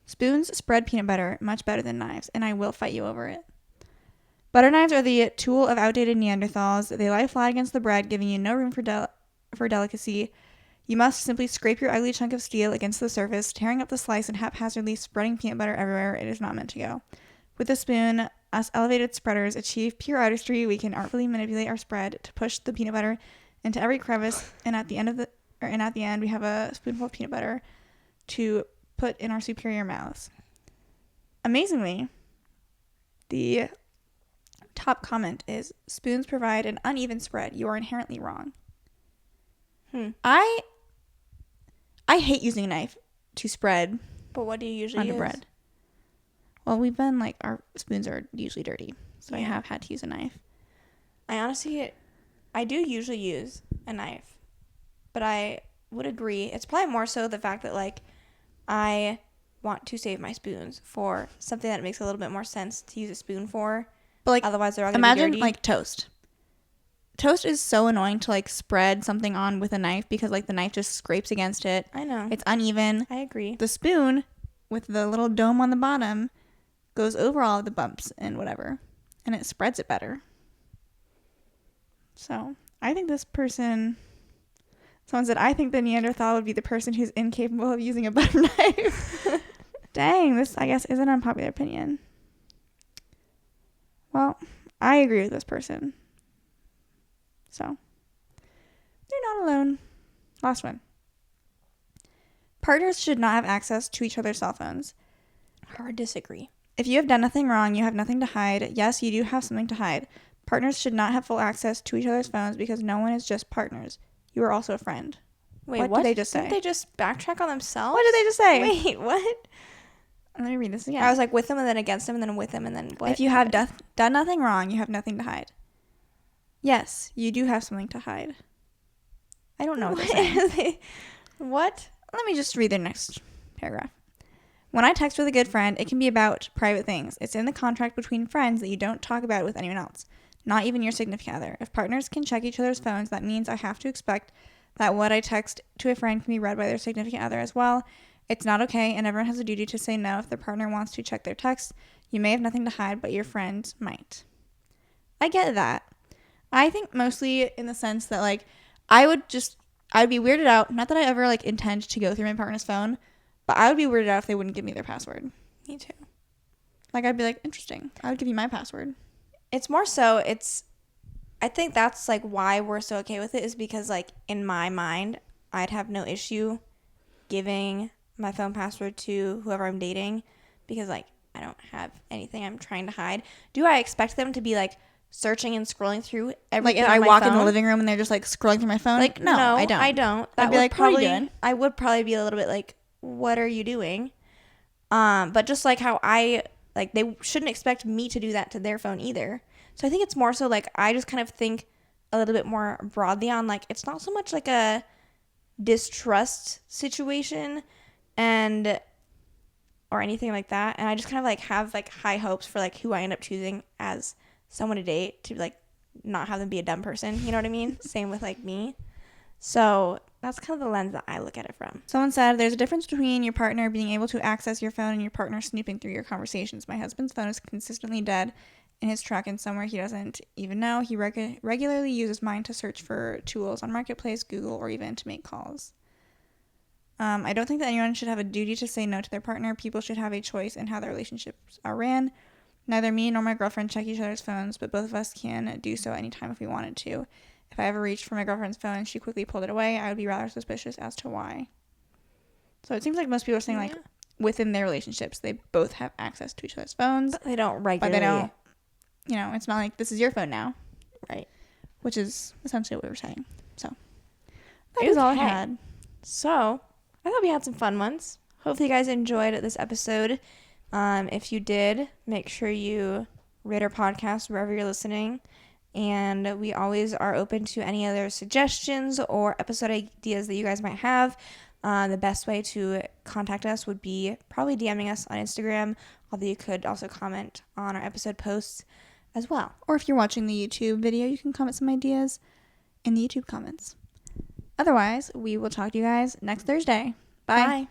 [SPEAKER 2] Spoons spread peanut butter much better than knives, and I will fight you over it. Butter knives are the tool of outdated Neanderthals. They lie flat against the bread, giving you no room for delicacy. You must simply scrape your ugly chunk of steel against the surface, tearing up the slice and haphazardly spreading peanut butter everywhere it is not meant to go. With a spoon, us elevated spreaders achieve pure artistry. We can artfully manipulate our spread to push the peanut butter into every crevice, and at the end we have a spoonful of peanut butter to put in our superior mouths. Amazingly, the top comment is, spoons provide an uneven spread. You are inherently wrong. I hate using a knife to spread.
[SPEAKER 1] But what do you usually use?
[SPEAKER 2] Bread. Well, we've been like, our spoons are usually dirty, so yeah. I have had to use a knife.
[SPEAKER 1] I do usually use a knife, but I would agree. It's probably more so the fact that like I want to save my spoons for something that makes a little bit more sense to use a spoon for. But like, otherwise they're all gonna be dirty.
[SPEAKER 2] Imagine like toast. Toast is so annoying to like spread something on with a knife because like the knife just scrapes against it.
[SPEAKER 1] I know.
[SPEAKER 2] It's uneven.
[SPEAKER 1] I agree.
[SPEAKER 2] The spoon with the little dome on the bottom goes over all of the bumps and whatever, and it spreads it better. So I think someone said, I think the Neanderthal would be the person who's incapable of using a butter knife. Dang, this I guess is an unpopular opinion. Well, I agree with this person. So, you're not alone. Last one. Partners should not have access to each other's cell phones.
[SPEAKER 1] Hard disagree.
[SPEAKER 2] If you have done nothing wrong, you have nothing to hide. Yes, you do have something to hide. Partners should not have full access to each other's phones because no one is just partners. You are also a friend.
[SPEAKER 1] Wait, what did they just say? Didn't they just backtrack on themselves?
[SPEAKER 2] What did they just say?
[SPEAKER 1] Wait, what?
[SPEAKER 2] Let me read this again.
[SPEAKER 1] I was like with them and then against them and then with them and then what?
[SPEAKER 2] If you have done nothing wrong, you have nothing to hide. Yes, you do have something to hide. I don't know what they're saying.
[SPEAKER 1] What?
[SPEAKER 2] Let me just read the next paragraph. When I text with a good friend, it can be about private things. It's in the contract between friends that you don't talk about with anyone else, not even your significant other. If partners can check each other's phones, that means I have to expect that what I text to a friend can be read by their significant other as well. It's not okay, and everyone has a duty to say no if their partner wants to check their texts. You may have nothing to hide, but your friends might. I get that. I think mostly in the sense that, like, I'd be weirded out. Not that I ever, like, intend to go through my partner's phone, but I would be weirded out if they wouldn't give me their password.
[SPEAKER 1] Me too.
[SPEAKER 2] Like, I'd be like, interesting. I would give you my password.
[SPEAKER 1] It's more so, I think that's, like, why we're so okay with it is because, like, in my mind, I'd have no issue giving my phone password to whoever I'm dating because, like, I don't have anything I'm trying to hide. Do I expect them to be, like, searching and scrolling through everything?
[SPEAKER 2] Like, if I walk in the living room and they're just, like, scrolling through my phone?
[SPEAKER 1] Like, no, I don't.
[SPEAKER 2] I'd be like, what are you doing?
[SPEAKER 1] I would probably be a little bit like, what are you doing? But just like how they shouldn't expect me to do that to their phone either. So I think it's more so like I just kind of think a little bit more broadly on like it's not so much like a distrust situation or anything like that. And I just kind of like have like high hopes for like who I end up choosing as someone to date to like not have them be a dumb person. You know what I mean? Same with like me. So that's kind of the lens that I look at it from.
[SPEAKER 2] Someone said, there's a difference between your partner being able to access your phone and your partner snooping through your conversations. My husband's phone is consistently dead in his truck and somewhere he doesn't even know. He regularly uses mine to search for tools on Marketplace, Google, or even to make calls. I don't think that anyone should have a duty to say no to their partner. People should have a choice in how their relationships are ran. Neither me nor my girlfriend check each other's phones, but both of us can do so anytime if we wanted to. If I ever reached for my girlfriend's phone and she quickly pulled it away, I would be rather suspicious as to why. So it seems like most people are saying, like, within their relationships, they both have access to each other's phones.
[SPEAKER 1] But they don't regularly.
[SPEAKER 2] But they don't, you know, it's not like this is your phone now.
[SPEAKER 1] Right.
[SPEAKER 2] Which is essentially what we were saying. So that is all I had.
[SPEAKER 1] So I thought we had some fun ones. Hopefully you guys enjoyed this episode. If you did, make sure you rate our podcast wherever you're listening. And we always are open to any other suggestions or episode ideas that you guys might have. The best way to contact us would be probably DMing us on Instagram, although you could also comment on our episode posts as well.
[SPEAKER 2] Or if you're watching the YouTube video, you can comment some ideas in the YouTube comments. Otherwise, we will talk to you guys next Thursday. Bye.
[SPEAKER 1] Bye.